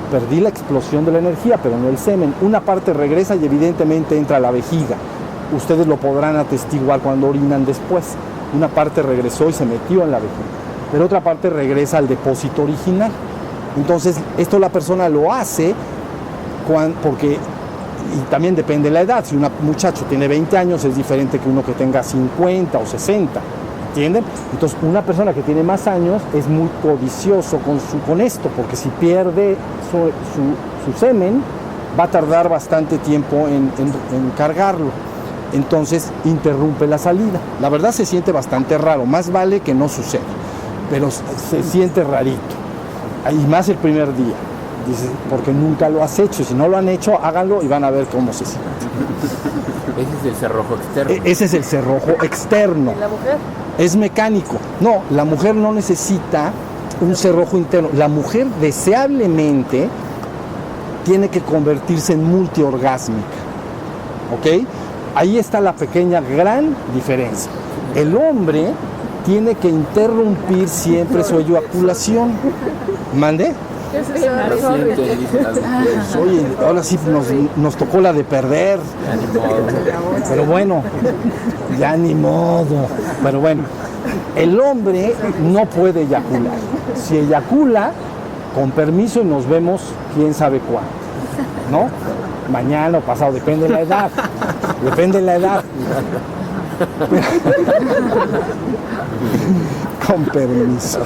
Perdí la explosión de la energía, pero no el semen. Una parte regresa y evidentemente entra a la vejiga. Ustedes lo podrán atestiguar cuando orinan después. Una parte regresó y se metió en la vejiga, pero otra parte regresa al depósito original. Entonces, esto la persona lo hace porque... Y también depende de la edad. Si un muchacho tiene 20 años es diferente que uno que tenga 50 o 60, ¿entienden? Entonces, una persona que tiene más años es muy codicioso con esto, porque si pierde su semen, va a tardar bastante tiempo en cargarlo. Entonces, interrumpe la salida. La verdad se siente bastante raro, más vale que no suceda, pero se siente rarito. Y más el primer día. Dices, porque nunca lo has hecho. Si no lo han hecho, háganlo y van a ver cómo se siente. Ese es el cerrojo externo. Ese es el cerrojo externo. ¿Y la mujer? Es mecánico. No, la mujer no necesita un cerrojo interno. La mujer deseablemente tiene que convertirse en multiorgásmica. ¿Ok? Ahí está la pequeña gran diferencia. El hombre tiene que interrumpir siempre su eyaculación. ¿Mande? Oye, ahora sí nos tocó la de perder. Pero bueno, ya ni modo. Pero bueno, el hombre no puede eyacular. Si eyacula, con permiso y nos vemos quién sabe cuándo, ¿no? Mañana o pasado, depende de la edad. Depende de la edad. Con permiso.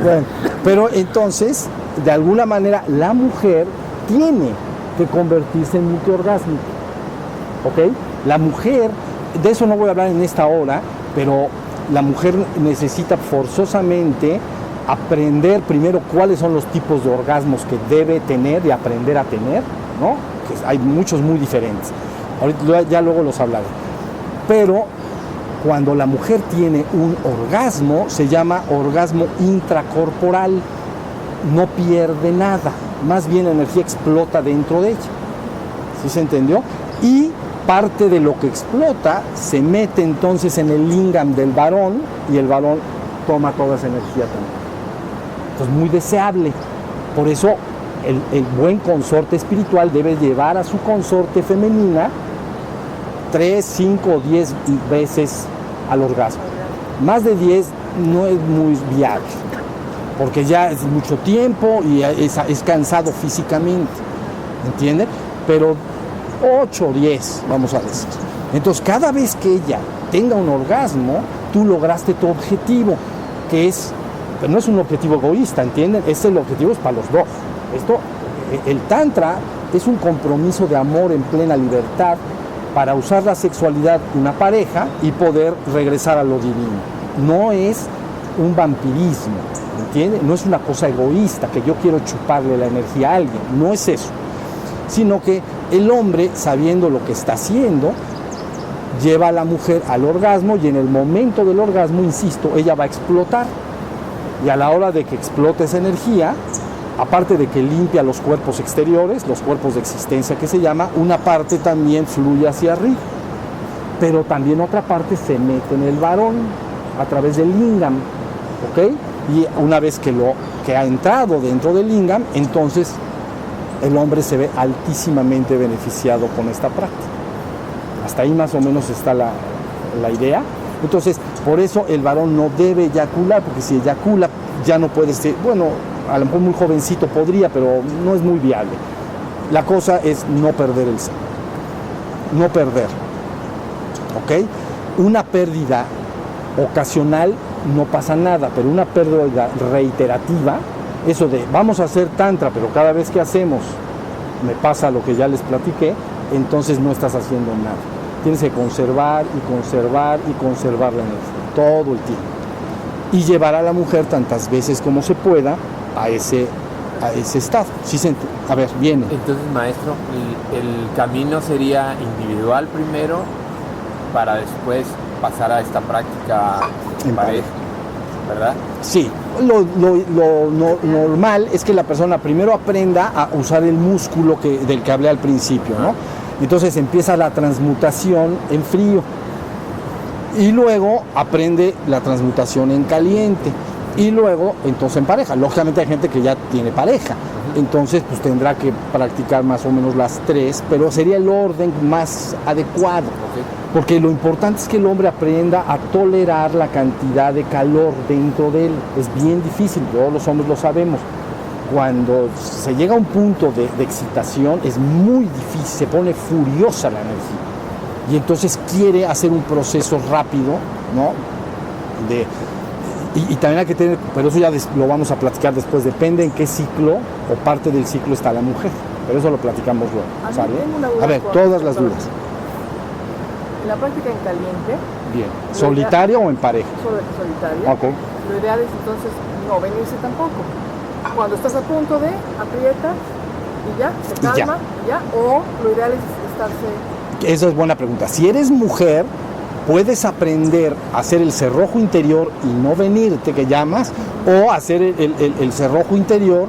Bueno, pero entonces, de alguna manera, la mujer tiene que convertirse en multiorgásmica. ¿Ok? La mujer, de eso no voy a hablar en esta hora, pero la mujer necesita forzosamente aprender primero cuáles son los tipos de orgasmos que debe tener y aprender a tener, ¿no? Que hay muchos muy diferentes. Ahorita ya luego los hablaré. Pero cuando la mujer tiene un orgasmo, se llama orgasmo intracorporal. No pierde nada, más bien la energía explota dentro de ella. ¿Sí se entendió? Y parte de lo que explota se mete entonces en el lingam del varón y el varón toma toda esa energía también. Entonces, muy deseable. Por eso el buen consorte espiritual debe llevar a su consorte femenina 3, 5 o 10 veces al orgasmo. Más de 10 no es muy viable, porque ya es mucho tiempo y es cansado físicamente, ¿entienden? Pero 8 o 10, vamos a decir. Entonces, cada vez que ella tenga un orgasmo, tú lograste tu objetivo, que es, pero no es un objetivo egoísta, ¿entienden? El objetivo es para los dos. El Tantra es un compromiso de amor en plena libertad para usar la sexualidad de una pareja y poder regresar a lo divino. No es un vampirismo, ¿entiendes? No es una cosa egoísta que yo quiero chuparle la energía a alguien, no es eso, sino que el hombre, sabiendo lo que está haciendo, lleva a la mujer al orgasmo y en el momento del orgasmo, insisto, ella va a explotar. Y a la hora de que explote esa energía, aparte de que limpia los cuerpos exteriores, los cuerpos de existencia que se llama, una parte también fluye hacia arriba. Pero también otra parte se mete en el varón a través del lingam, ¿ok? Y una vez que ha entrado dentro del lingam, entonces el hombre se ve altísimamente beneficiado con esta práctica. Hasta ahí más o menos está la idea. Entonces, por eso el varón no debe eyacular, porque si eyacula ya no puede ser, bueno, a lo mejor muy jovencito podría, pero no es muy viable. La cosa es no perder el seno, no perder, ¿ok? Una pérdida ocasional no pasa nada, pero una pérdida reiterativa, eso de vamos a hacer tantra, pero cada vez que hacemos me pasa lo que ya les platiqué, entonces no estás haciendo nada. Tienes que conservar y conservar y conservar la energía todo el tiempo y llevar a la mujer tantas veces como se pueda a ese estado. ¿Sí a ver, viene. Entonces, maestro, el camino sería individual primero para después pasar a esta práctica en pareja, ¿verdad? Sí, lo normal es que la persona primero aprenda a usar el músculo del que hablé al principio, ¿no? Entonces empieza la transmutación en frío y luego aprende la transmutación en caliente y luego entonces en pareja. Lógicamente hay gente que ya tiene pareja, entonces pues tendrá que practicar más o menos las tres, pero sería el orden más adecuado, porque lo importante es que el hombre aprenda a tolerar la cantidad de calor dentro de él. Es bien difícil, todos los hombres lo sabemos. Cuando se llega a un punto de excitación es muy difícil, se pone furiosa la energía y entonces quiere hacer un proceso rápido, ¿no? Y también hay que tener, pero eso ya lo vamos a platicar después, depende en qué ciclo o parte del ciclo está la mujer, pero eso lo platicamos luego, ¿sale? A ver, todas las dudas. La práctica en caliente. Bien, ¿solitaria o en pareja? Solitaria. Okay. Lo ideal es entonces no venirse tampoco. Cuando estás a punto de, aprieta y ya, se calma, y ya. O lo ideal es estarse... Esa es buena pregunta. Si eres mujer, puedes aprender a hacer el cerrojo interior y no venirte, que llamas, o hacer el cerrojo interior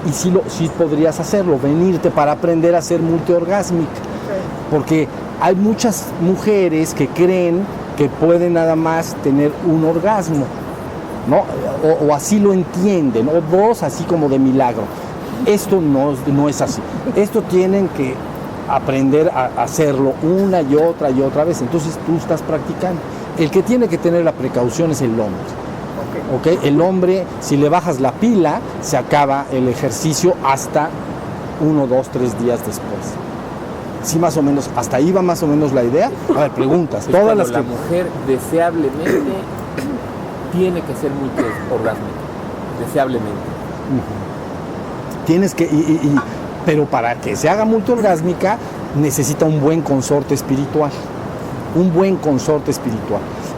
y sí podrías hacerlo, venirte para aprender a ser multiorgásmica. Okay. Porque hay muchas mujeres que creen que pueden nada más tener un orgasmo, ¿no? O así lo entienden, o dos así como de milagro. Esto no es así. Esto tienen que aprender a hacerlo una y otra vez. Entonces tú estás practicando. El que tiene que tener la precaución es el hombre. ¿Okay? El hombre, si le bajas la pila, se acaba el ejercicio hasta 1, 2, 3 días después. Sí, más o menos, hasta ahí va más o menos la idea. A ver, preguntas. Es todas las que... La mujer deseablemente tiene que ser multiorgásmica, deseablemente. Tienes que, pero para que se haga multiorgásmica necesita un buen consorte espiritual,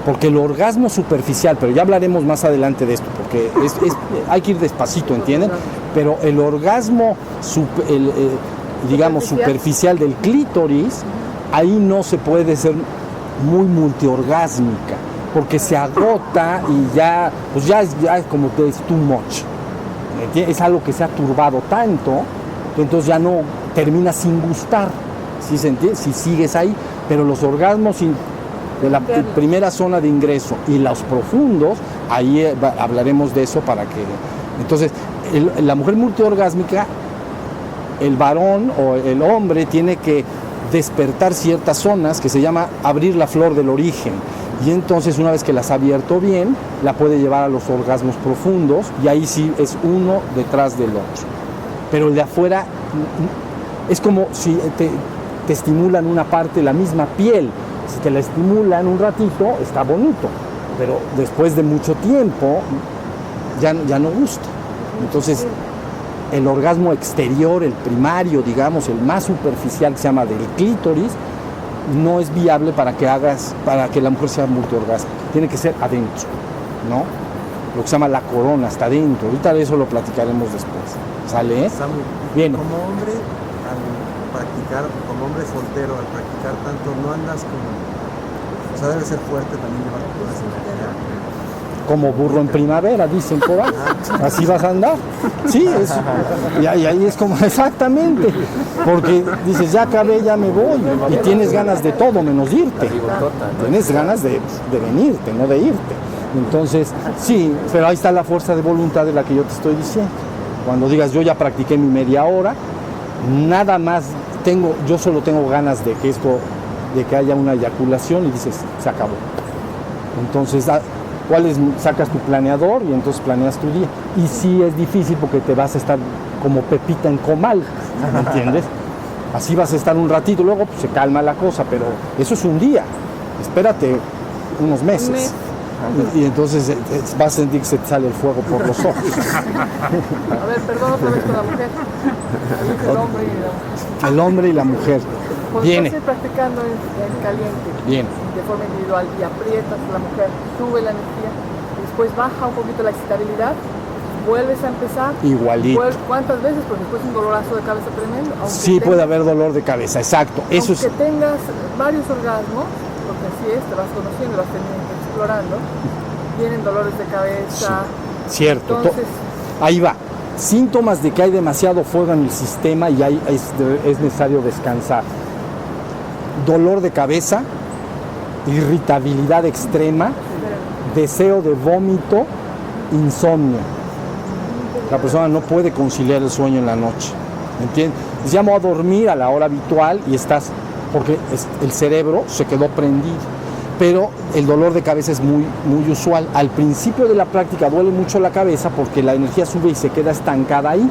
porque el orgasmo superficial, pero ya hablaremos más adelante de esto, porque hay que ir despacito, ¿entienden? Pero el orgasmo superficial del clítoris, ahí no se puede ser muy multiorgásmica, porque se agota y ya es como que es too much. Es algo que se ha turbado tanto que entonces ya no termina sin gustar, ¿sí se entiende? Si sigues ahí, pero los orgasmos de la primera zona de ingreso y los profundos, ahí hablaremos de eso para que... Entonces, la mujer multiorgásmica, el varón o el hombre tiene que despertar ciertas zonas que se llama abrir la flor del origen. Y entonces una vez que las ha abierto bien, la puede llevar a los orgasmos profundos y ahí sí es uno detrás del otro. Pero el de afuera es como si te estimulan una parte, la misma piel. Si te la estimulan un ratito, está bonito, pero después de mucho tiempo ya no gusta. Entonces el orgasmo exterior, el primario, digamos, el más superficial, que se llama del clítoris, no es viable para que la mujer sea multiorgásmica. Tiene que ser adentro, ¿no? Lo que se llama la corona, está adentro. Ahorita de eso lo platicaremos después. ¿Sale? Bien. Como hombre, al practicar, como hombre soltero, al practicar tanto, no andas como... O sea, debe ser fuerte también llevar toda esa energía. Como burro en primavera, dicen por ahí. Así vas a andar. Sí, y ahí es como exactamente. Porque dices, ya acabé, ya me voy. Y tienes ganas de todo menos de irte. Tienes ganas de venirte, no de irte. Entonces, sí, pero ahí está la fuerza de voluntad de la que yo te estoy diciendo. Cuando digas, yo ya practiqué mi media hora, nada más yo solo tengo ganas de que haya una eyaculación y dices, se acabó. Entonces, sacas tu planeador y entonces planeas tu día. Y sí es difícil porque te vas a estar como Pepita en comal, ¿me entiendes? Así vas a estar un ratito, luego pues, se calma la cosa, pero eso es un día. Espérate unos meses. Y entonces vas a sentir que se te sale el fuego por los ojos. A ver, perdón otra vez con la mujer. El hombre y la mujer. Cuando Viene. estás practicando en caliente, Bien. de forma individual, y aprietas a la mujer, sube la energía, y después baja un poquito la excitabilidad, vuelves a empezar. Igualito. ¿Cuántas veces? Porque después un dolorazo de cabeza tremendo. Sí, puede haber dolor de cabeza, exacto. Eso aunque tengas varios orgasmos, porque así es, te vas conociendo, vas explorando, vienen dolores de cabeza. Sí, cierto. Entonces, ahí va. Síntomas de que hay demasiado fuego en el sistema y es necesario descansar. Dolor de cabeza, irritabilidad extrema, deseo de vómito, insomnio. La persona no puede conciliar el sueño en la noche. ¿Entiendes? Llamo a dormir a la hora habitual y porque el cerebro se quedó prendido. Pero el dolor de cabeza es muy, muy usual. Al principio de la práctica duele mucho la cabeza porque la energía sube y se queda estancada ahí.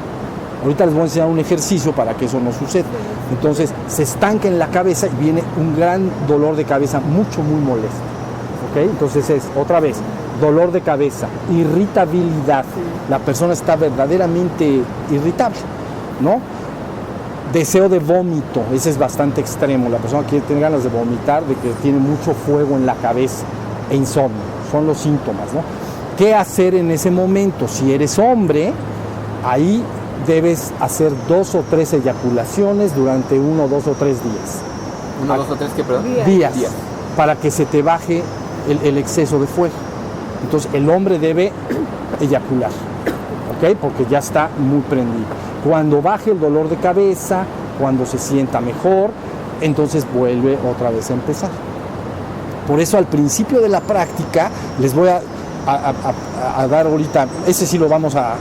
Ahorita les voy a enseñar un ejercicio para que eso no suceda. Entonces se estanca en la cabeza y viene un gran dolor de cabeza muy molesto. ¿Ok? Entonces es, otra vez, dolor de cabeza, irritabilidad. La persona está verdaderamente irritable, ¿no? Deseo de vómito, ese es bastante extremo. La persona quiere tener ganas de vomitar, de que tiene mucho fuego en la cabeza e insomnio. Son los síntomas, ¿no? ¿Qué hacer en ese momento? Si eres hombre, ahí debes hacer 2 o 3 eyaculaciones durante 1, 2 o 3 días. 1, 2 o 3, ¿qué, perdón? Días. Para que se te baje el exceso de fuego. Entonces el hombre debe eyacular, ¿ok? Porque ya está muy prendido. Cuando baje el dolor de cabeza, cuando se sienta mejor, entonces vuelve otra vez a empezar. Por eso al principio de la práctica les voy a dar ahorita, ese sí lo vamos a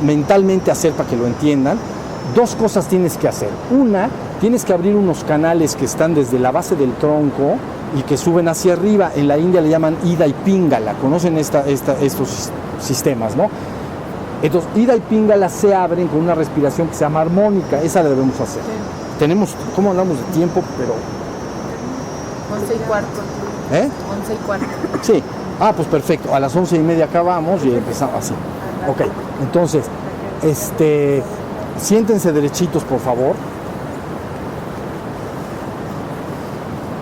mentalmente hacer para que lo entiendan. 2 cosas tienes que hacer. Una, tienes que abrir unos canales que están desde la base del tronco y que suben hacia arriba. En la India le llaman Ida y Pingala. Conocen estos sistemas, ¿no? Entonces, Ida y Pingala se abren con una respiración que se llama armónica. Esa la debemos hacer. Sí. Tenemos, ¿cómo hablamos de tiempo? Pero 11:15. ¿Eh? 11:15. Sí. Ah, pues perfecto. A las 11:30 acabamos y empezamos así. Ok. Entonces, siéntense derechitos, por favor.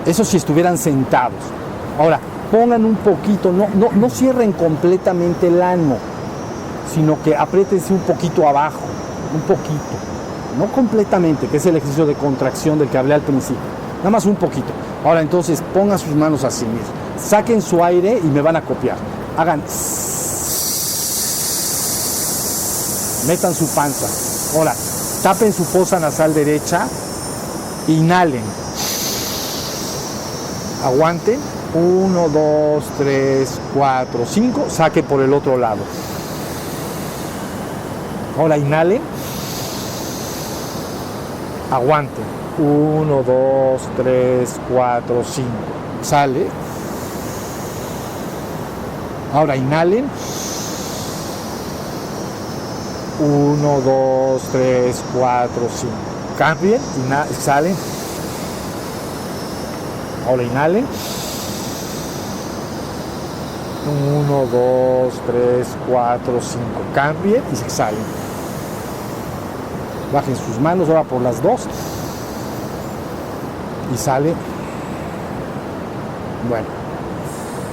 Eso si estuvieran sentados. Ahora, pongan un poquito, no cierren completamente el ano, sino que apriétense un poquito abajo, un poquito, no completamente, que es el ejercicio de contracción del que hablé al principio, nada más un poquito. Ahora entonces pongan sus manos así, miren, saquen su aire y me van a copiar, hagan, metan su panza, ahora tapen su fosa nasal derecha, inhalen, aguanten, 1, 2, 3, 4, 5, saque por el otro lado. Ahora inhalen, aguanten, 1, 2, 3, 4, 5, sale. Ahora inhalen, 1, 2, 3, 4, 5, cambien, salen. Ahora inhalen, 1, 2, 3, 4, 5, cambien y se exhalen. Bajen sus manos ahora por las 2 y sale. Bueno,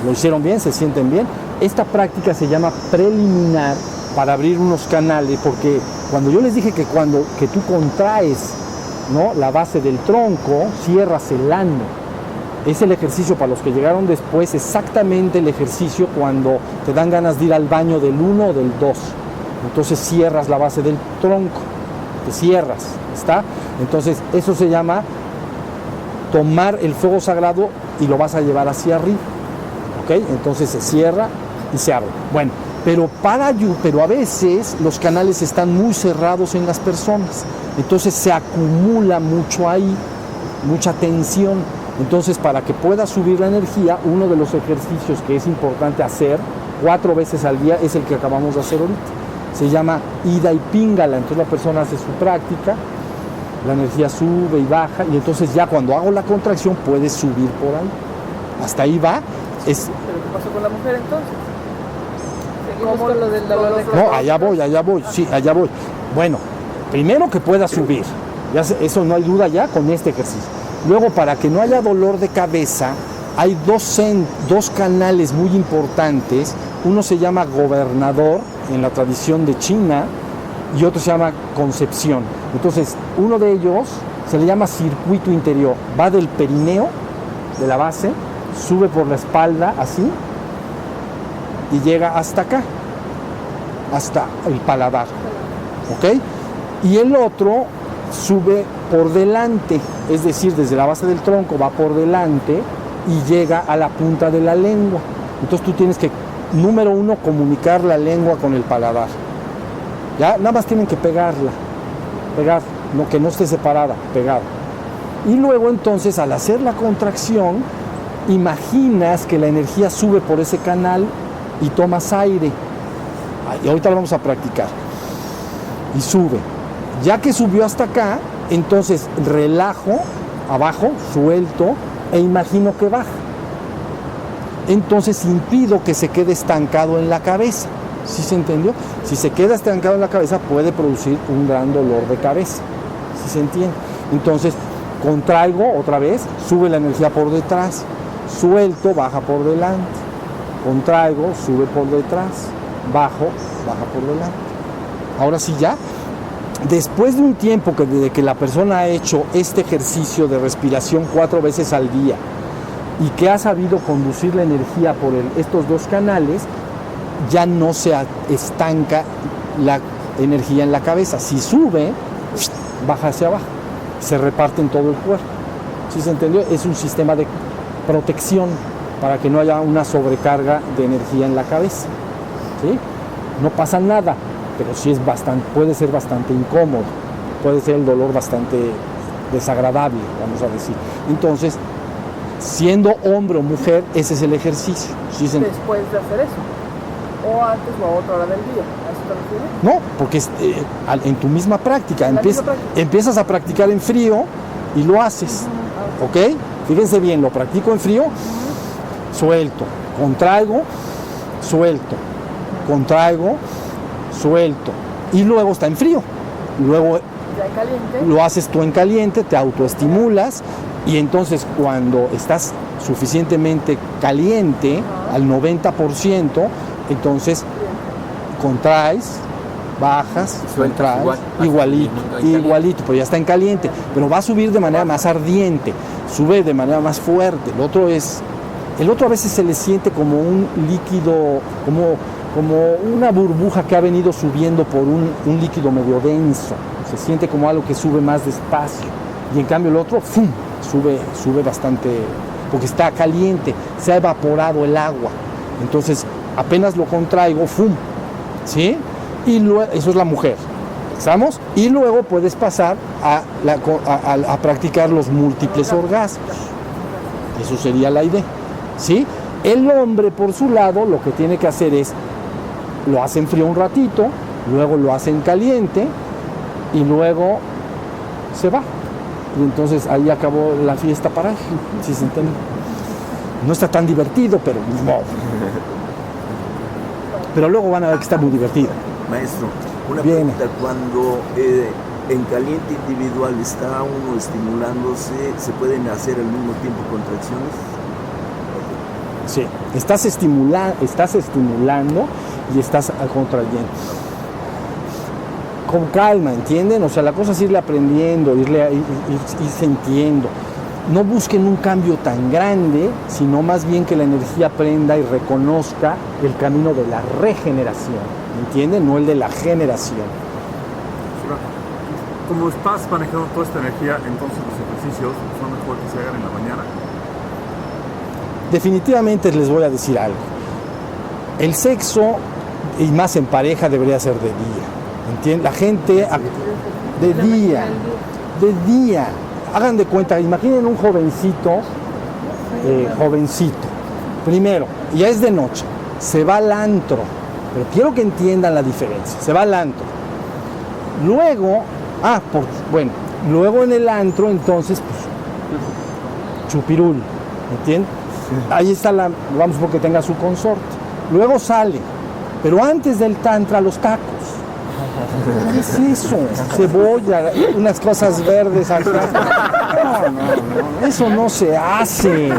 lo hicieron bien, se sienten bien. Esta práctica se llama preliminar para abrir unos canales, porque cuando yo les dije que que tú contraes, ¿no?, la base del tronco, cierras el ano. Es el ejercicio para los que llegaron después, exactamente el ejercicio cuando te dan ganas de ir al baño del 1 o del 2. Entonces cierras la base del tronco, te cierras, ¿está? Entonces eso se llama tomar el fuego sagrado y lo vas a llevar hacia arriba, ¿ok? Entonces se cierra y se abre. Bueno, pero a veces los canales están muy cerrados en las personas. Entonces se acumula mucho ahí, mucha tensión. Entonces, para que pueda subir la energía, uno de los ejercicios que es importante hacer 4 veces al día es el que acabamos de hacer ahorita. Se llama ida y píngala. Entonces la persona hace su práctica, la energía sube y baja, y entonces ya cuando hago la contracción puede subir por ahí. Hasta ahí va. ¿Pero qué pasó con la mujer entonces? ¿Seguimos con lo del dolor de cabeza? No, allá voy, sí, allá voy. Bueno, primero que pueda subir, eso no hay duda ya con este ejercicio. Luego, para que no haya dolor de cabeza, hay dos canales muy importantes. Uno se llama gobernador en la tradición de China y otro se llama concepción. Entonces, uno de ellos se le llama circuito interior. Va del perineo, de la base, sube por la espalda así y llega hasta acá, hasta el paladar. ¿Ok? Y el otro sube por delante, es decir, desde la base del tronco va por delante y llega a la punta de la lengua. Entonces tú tienes que, número 1, comunicar la lengua con el paladar. Ya, nada más tienen que pegar, no, que no esté separada, pegada. Y luego entonces, al hacer la contracción, imaginas que la energía sube por ese canal y tomas aire. Y ahorita lo vamos a practicar. Y sube. Ya que subió hasta acá, entonces relajo abajo, suelto e imagino que baja. Entonces impido que se quede estancado en la cabeza. ¿Sí se entendió? Si se queda estancado en la cabeza puede producir un gran dolor de cabeza. ¿Sí se entiende? Entonces contraigo otra vez, sube la energía por detrás, suelto, baja por delante, contraigo, sube por detrás, bajo, baja por delante. Ahora sí ya. Después de un tiempo desde que la persona ha hecho este ejercicio de respiración 4 veces al día y que ha sabido conducir la energía por estos 2 canales, ya no se estanca la energía en la cabeza. Si sube, baja hacia abajo, se reparte en todo el cuerpo. ¿Sí se entendió? Es un sistema de protección para que no haya una sobrecarga de energía en la cabeza. ¿Sí? No pasa nada. Pero sí puede ser bastante incómodo, puede ser el dolor bastante desagradable, vamos a decir. Entonces, siendo hombre o mujer, ese es el ejercicio. ¿Sí? Después de hacer eso, o antes o a otra hora del día, ¿a eso te refieres? No, porque en tu misma práctica, empiezas a practicar en frío y lo haces, ¿ok? Fíjense bien, lo practico en frío, suelto, contraigo, suelto, contraigo, suelto, y luego está en frío, luego ya en caliente, lo haces tú en caliente, te autoestimulas, y entonces cuando estás suficientemente caliente, al 90%, entonces contraes, bajas, contraes, igualito, pero ya está en caliente, pero va a subir de manera más ardiente, sube de manera más fuerte. El otro a veces se le siente como un líquido, como una burbuja que ha venido subiendo por un líquido medio denso. Se siente como algo que sube más despacio. Y en cambio el otro, ¡fum!, sube bastante, porque está caliente, se ha evaporado el agua. Entonces, apenas lo contraigo, ¡fum!, ¿sí? Y luego, eso es la mujer, ¿estamos? Y luego puedes pasar a practicar los múltiples orgasmos. Eso sería la idea, ¿sí? El hombre, por su lado, lo que tiene que hacer es lo hace en frío un ratito, luego lo hace en caliente y luego se va. Y entonces ahí acabó la fiesta para él, si se entiende. No está tan divertido, pero no. Pero luego van a ver que está muy divertido. Maestro, una pregunta, cuando en caliente individual está uno estimulándose, ¿se pueden hacer al mismo tiempo contracciones? Sí, estás estimulando y estás contrayendo. Con calma, ¿entienden? O sea, la cosa es irle aprendiendo, ir sintiendo. No busquen un cambio tan grande, sino más bien que la energía aprenda y reconozca el camino de la regeneración, ¿entienden? No el de la generación. Como estás manejando toda esta energía, entonces los ejercicios son mejor que se hagan en la mañana. Definitivamente les voy a decir algo. El sexo, y más en pareja, debería ser de día. ¿Entienden? La gente De día. Hagan de cuenta, imaginen un jovencito, primero, ya es de noche, se va al antro, pero quiero que entiendan la diferencia, se va al antro. Luego, luego en el antro, entonces, pues, chupirul, ¿entiendes? Ahí está vamos porque tenga su consorte. Luego sale, pero antes del tantra, los tacos. ¿Qué es eso? Cebolla, unas cosas verdes acá. No, eso no se hace.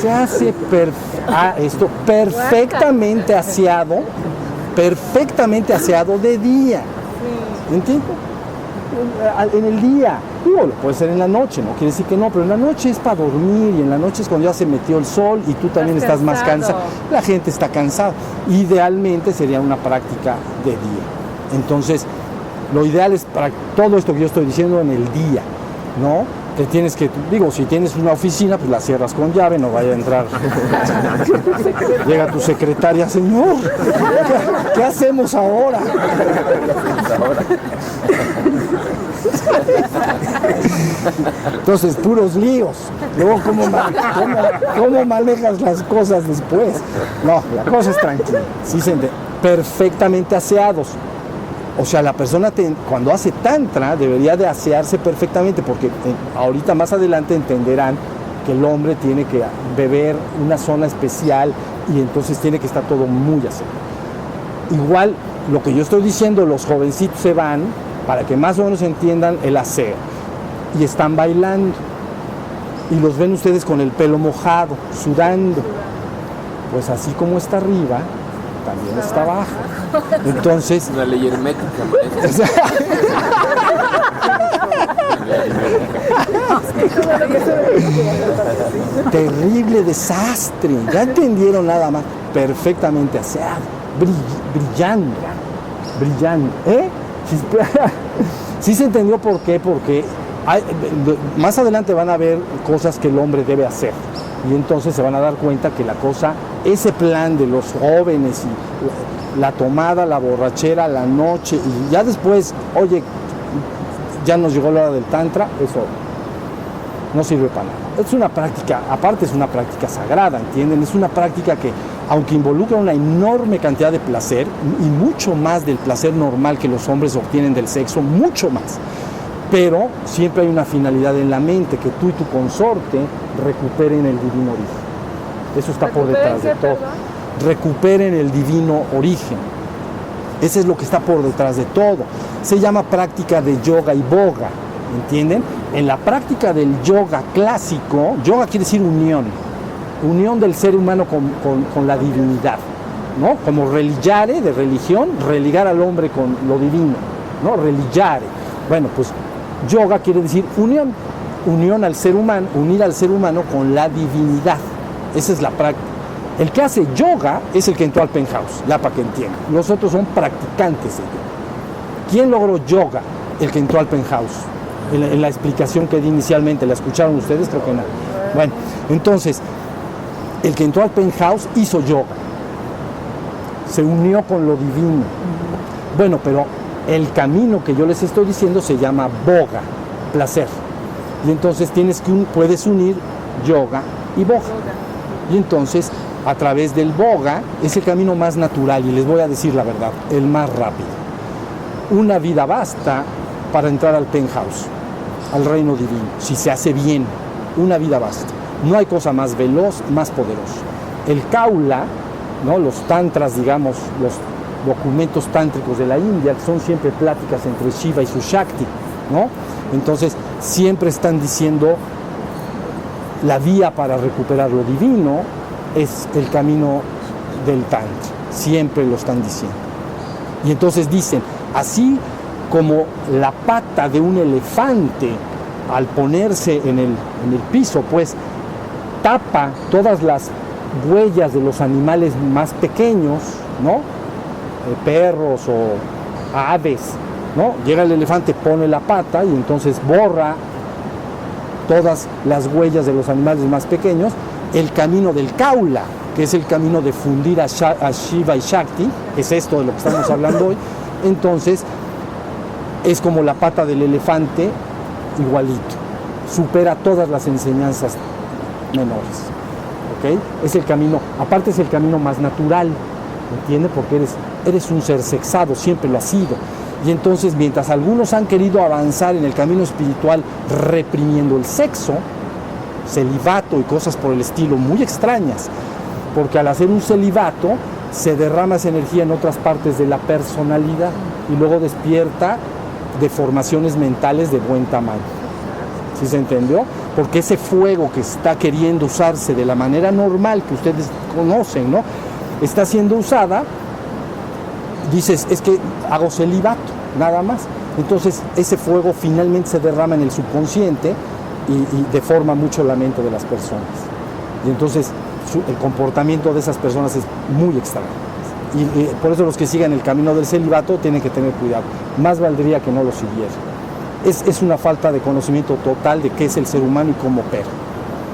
Se hace perfectamente aseado de día. ¿Entiendes? En el día. Digo, puede ser en la noche, no quiere decir que no, pero en la noche es para dormir y en la noche es cuando ya se metió el sol y tú también estás más cansado. La gente está cansada. Idealmente sería una práctica de día. Entonces, lo ideal es para todo esto que yo estoy diciendo en el día, ¿no? Te tienes que, si tienes una oficina, pues la cierras con llave, no vaya a entrar. Llega tu secretaria, señor, ¿qué hacemos ahora? Entonces, puros líos. Luego, ¿cómo manejas las cosas después? No, la cosa es tranquila. Sí, perfectamente aseados. O sea, la persona cuando hace tantra debería de asearse perfectamente, porque ahorita más adelante entenderán que el hombre tiene que beber una zona especial y entonces tiene que estar todo muy aseado. Igual, lo que yo estoy diciendo, los jovencitos se van para que más o menos entiendan el aseo y están bailando y los ven ustedes con el pelo mojado, sudando. Pues así como está arriba, también está abajo. Entonces, una ley hermética, maestro. Terrible desastre. Ya entendieron nada más. Perfectamente aseado, brillando. Sí se entendió por qué, porque más adelante van a ver cosas que el hombre debe hacer. Y entonces se van a dar cuenta que la cosa, ese plan de los jóvenes y la tomada, la borrachera, la noche, y ya después, oye, ya nos llegó la hora del tantra, eso no sirve para nada. Es una práctica, aparte es una práctica sagrada, ¿entienden? Es una práctica que, aunque involucra una enorme cantidad de placer, y mucho más del placer normal que los hombres obtienen del sexo, mucho más, pero siempre hay una finalidad en la mente, que tú y tu consorte recuperen el divino origen. Eso está por detrás de todo. Recuperen el divino origen. Eso es lo que está por detrás de todo. Se llama práctica de yoga y boga, ¿entienden? En la práctica del yoga clásico, yoga quiere decir unión del ser humano con la divinidad, ¿no? Como religare, de religión, religar al hombre con lo divino, ¿no? Religare. Bueno, pues yoga quiere decir unión al ser humano, unir al ser humano con la divinidad. Esa es la práctica. El que hace yoga es el que entró al penthouse, ya para que entiendan. Los otros son practicantes de yoga. ¿Quién logró yoga? El que entró al penthouse. En la explicación que di inicialmente, ¿la escucharon ustedes? Creo que no. Bueno, entonces, el que entró al penthouse hizo yoga. Se unió con lo divino. Bueno, pero el camino que yo les estoy diciendo se llama boga, placer. Y entonces puedes unir yoga y boga. Y entonces, a través del boga, es el camino más natural, y les voy a decir la verdad, el más rápido. Una vida basta para entrar al penthouse, al reino divino, si se hace bien. Una vida basta. No hay cosa más veloz, más poderosa. El kaula, ¿no? Los tantras, digamos, los documentos tántricos de la India, que son siempre pláticas entre Shiva y su Shakti, ¿no? Entonces, siempre están diciendo la vía para recuperar lo divino es el camino del tantra. Siempre lo están diciendo. Y entonces dicen, así como la pata de un elefante, al ponerse en el piso, pues tapa todas las huellas de los animales más pequeños, ¿no? Perros o aves, ¿no? Llega el elefante, pone la pata y entonces borra todas las huellas de los animales más pequeños. El camino del kaula, que es el camino de fundir a Shiva y Shakti, es esto de lo que estamos hablando hoy. Entonces, es como la pata del elefante, igualito. Supera todas las enseñanzas menores. ¿Ok? Es el camino, aparte es el camino más natural, ¿entiendes? Porque eres un ser sexado, siempre lo has sido. Y entonces, mientras algunos han querido avanzar en el camino espiritual reprimiendo el sexo, celibato y cosas por el estilo muy extrañas, porque al hacer un celibato se derrama esa energía en otras partes de la personalidad y luego despierta deformaciones mentales de buen tamaño. ¿Sí se entendió? Porque ese fuego que está queriendo usarse de la manera normal que ustedes conocen, ¿no?, está siendo usada. Dices, es que hago celibato, nada más. Entonces ese fuego finalmente se derrama en el subconsciente y deforma mucho la mente de las personas. Y entonces el comportamiento de esas personas es muy extraño. Y por eso los que sigan el camino del celibato tienen que tener cuidado. Más valdría que no lo siguieran. Es una falta de conocimiento total de qué es el ser humano y cómo opera.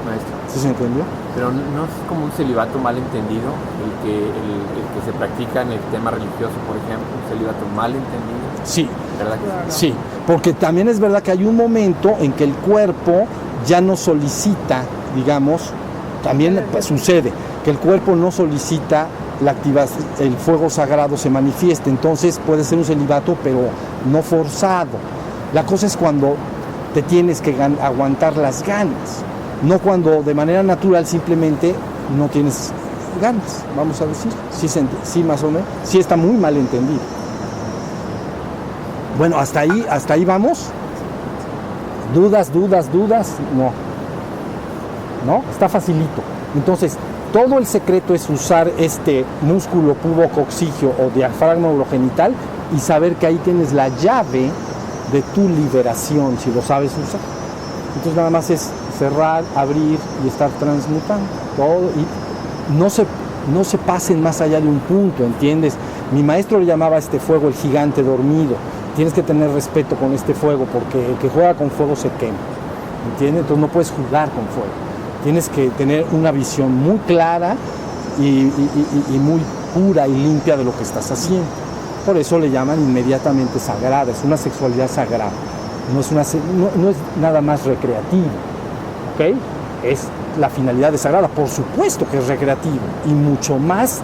Maestro. ¿Sí se entendió? Pero no es como un celibato mal entendido, el que se practica en el tema religioso, por ejemplo, un celibato mal entendido. Sí. ¿Verdad que Claro. Sí, porque también es verdad que hay un momento en que el cuerpo ya no solicita, digamos, también sucede, que el cuerpo no solicita la activación, el fuego sagrado se manifieste, entonces puede ser un celibato, pero no forzado. La cosa es cuando te tienes que aguantar las ganas, no cuando de manera natural simplemente no tienes ganas, vamos a decir. Sí, más o menos, sí está muy mal entendido. Bueno, hasta ahí vamos. ¿Dudas? No, está facilito. Entonces, todo el secreto es usar este músculo pubococcigio o diafragma urogenital y saber que ahí tienes la llave de tu liberación, si lo sabes usar. Entonces nada más es cerrar, abrir y estar transmutando todo, y no se pasen más allá de un punto, ¿entiendes? Mi maestro le llamaba a este fuego el gigante dormido. Tienes que tener respeto con este fuego, porque el que juega con fuego se quema, ¿entiendes? Entonces no puedes jugar con fuego. Tienes que tener una visión muy clara y muy pura y limpia de lo que estás haciendo. Por eso le llaman inmediatamente sagrada, es una sexualidad sagrada, no es nada más recreativo, ¿ok? Es la finalidad de sagrada, por supuesto que es recreativo, y mucho más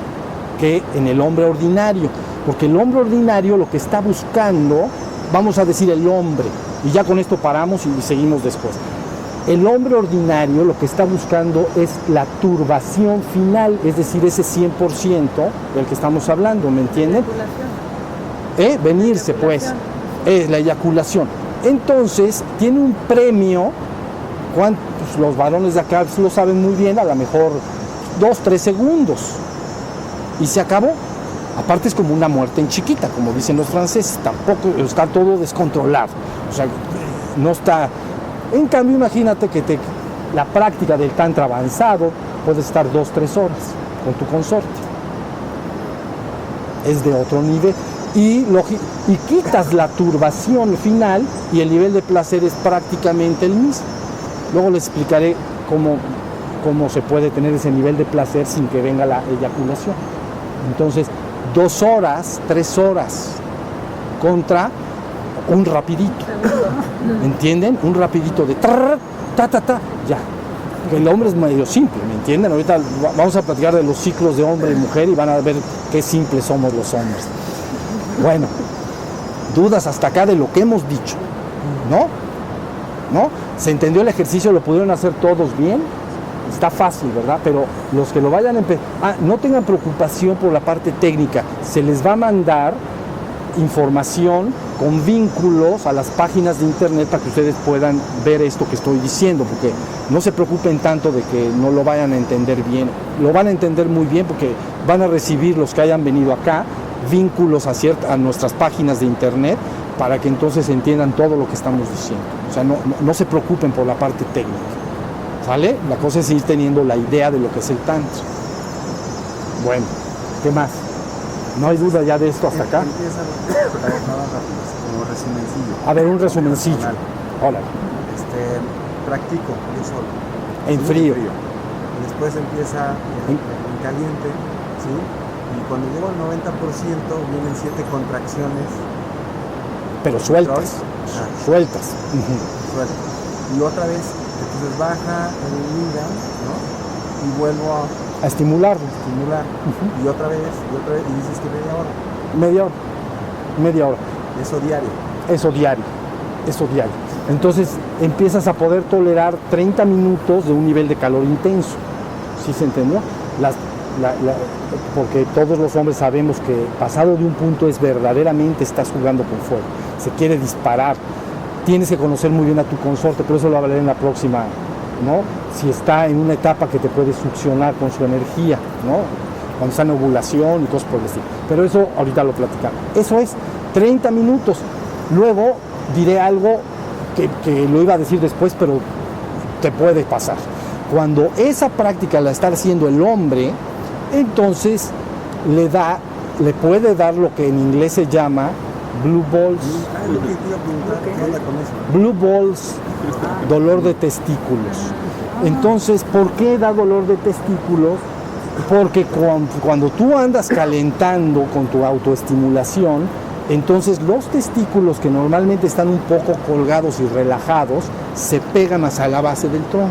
que en el hombre ordinario, porque el hombre ordinario lo que está buscando, vamos a decir el hombre, y ya con esto paramos y seguimos después. El hombre ordinario lo que está buscando es la turbación final, es decir, ese 100% del que estamos hablando, ¿me entienden? Venirse, pues, es la eyaculación. Entonces, tiene un premio, ¿cuántos? Los varones de acá lo saben muy bien, a lo mejor 2-3 segundos, y se acabó. Aparte es como una muerte en chiquita, como dicen los franceses, tampoco está todo descontrolado, o sea, no está. En cambio, imagínate que la práctica del tantra avanzado puede estar 2-3 horas con tu consorte. Es de otro nivel. Y quitas la turbación final y el nivel de placer es prácticamente el mismo. Luego les explicaré cómo se puede tener ese nivel de placer sin que venga la eyaculación. Entonces, 2 horas, 3 horas contra un rapidito. ¿Entienden? Un rapidito de ya. Que el hombre es medio simple, ¿me entienden? Ahorita vamos a platicar de los ciclos de hombre y mujer y van a ver qué simples somos los hombres. Bueno, dudas hasta acá de lo que hemos dicho, ¿no? ¿Se entendió el ejercicio? ¿Lo pudieron hacer todos bien? Está fácil, ¿verdad? Pero los que lo vayan a empezar, no tengan preocupación por la parte técnica, se les va a mandar información con vínculos a las páginas de internet para que ustedes puedan ver esto que estoy diciendo, porque no se preocupen tanto de que no lo vayan a entender bien, lo van a entender muy bien porque van a recibir los que hayan venido acá vínculos a nuestras páginas de internet para que entonces entiendan todo lo que estamos diciendo. O sea, no se preocupen por la parte técnica, ¿sale? La cosa es ir teniendo la idea de lo que es el tantra. Bueno, ¿qué más? ¿No hay duda ya de esto hasta acá? Empieza como resumencillo. A ver, un resumencillo. Hola. Practico yo solo. En frío. Y después empieza en caliente, ¿sí? Y cuando llego al 90% vienen 7 contracciones pero sueltas. Sueltas. Suelto. Y otra vez, entonces baja el hígado, ¿no? Y vuelvo A estimularlo. estimular. Y otra vez, y dices que media hora. Media hora. Eso diario. Eso diario. Entonces empiezas a poder tolerar 30 minutos de un nivel de calor intenso. ¿Sí se entendió? Porque todos los hombres sabemos que pasado de un punto es verdaderamente estás jugando con fuego. Se quiere disparar. Tienes que conocer muy bien a tu consorte, pero eso lo hablaré en la próxima, ¿no? Si está en una etapa que te puede succionar con su energía, ¿no? Cuando está en ovulación y cosas por el estilo. Pero eso ahorita lo platicamos. Eso es 30 minutos. Luego diré algo que lo iba a decir después, pero te puede pasar. Cuando esa práctica la está haciendo el hombre, entonces le puede dar lo que en inglés se llama blue balls. Lo que te iba a preguntar, ¿qué onda con eso? Blue balls, dolor de testículos. Entonces, ¿por qué da dolor de testículos? Porque cuando tú andas calentando con tu autoestimulación, entonces los testículos que normalmente están un poco colgados y relajados, se pegan hacia la base del tronco.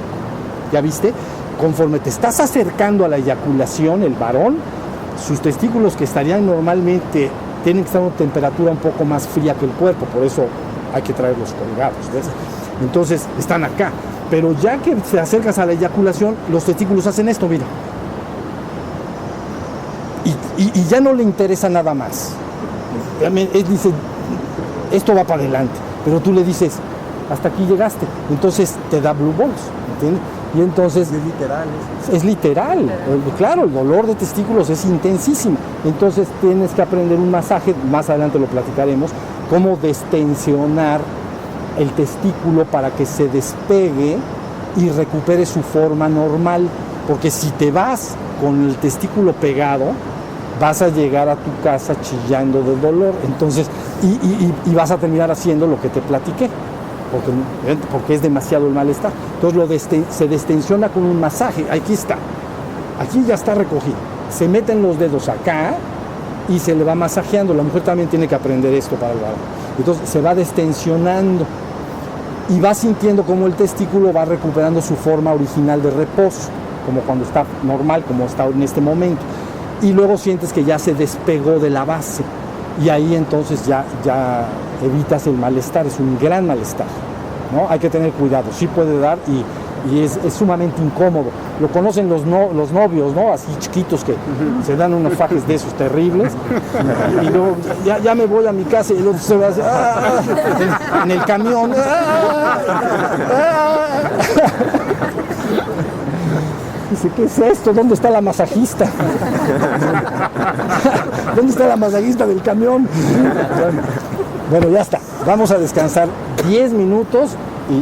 ¿Ya viste? Conforme te estás acercando a la eyaculación, el varón, sus testículos que estarían normalmente, tienen que estar a una temperatura un poco más fría que el cuerpo, por eso hay que traerlos colgados, ¿ves? Entonces están acá, pero ya que te acercas a la eyaculación, los testículos hacen esto, mira. Y ya no le interesa nada más. Él dice, esto va para adelante, pero tú le dices, hasta aquí llegaste, entonces te da blue balls, ¿entiendes? Y entonces Es literal. es literal, claro, el dolor de testículos es intensísimo, entonces tienes que aprender un masaje, más adelante lo platicaremos, cómo destensionar el testículo para que se despegue y recupere su forma normal, porque si te vas con el testículo pegado, vas a llegar a tu casa chillando de dolor, entonces, y vas a terminar haciendo lo que te platiqué, porque es demasiado el malestar. Entonces se destensiona con un masaje, aquí está, aquí ya está recogido, se meten los dedos acá y se le va masajeando. La mujer también tiene que aprender esto para el varón. Entonces se va destensionando y va sintiendo cómo el testículo va recuperando su forma original de reposo, como cuando está normal, como está en este momento. Y luego sientes que ya se despegó de la base y ahí entonces ya evitas el malestar, es un gran malestar, ¿no? Hay que tener cuidado, sí puede dar y es sumamente incómodo. Lo conocen los novios, ¿no? Así chiquitos que se dan unos fajes de esos terribles y luego ya me voy a mi casa y el otro se va así, en el camión. Dice, ¿qué es esto? ¿Dónde está la masajista? ¿Dónde está la masajista del camión? Bueno, ya está. Vamos a descansar 10 minutos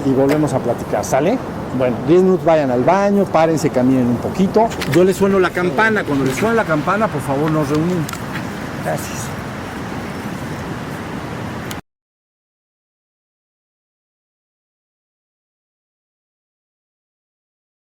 y volvemos a platicar, ¿sale? Bueno, 10 minutos, vayan al baño, párense, caminen un poquito. Yo les sueno la campana. Cuando les suene la campana, por favor, nos reúnen. Gracias.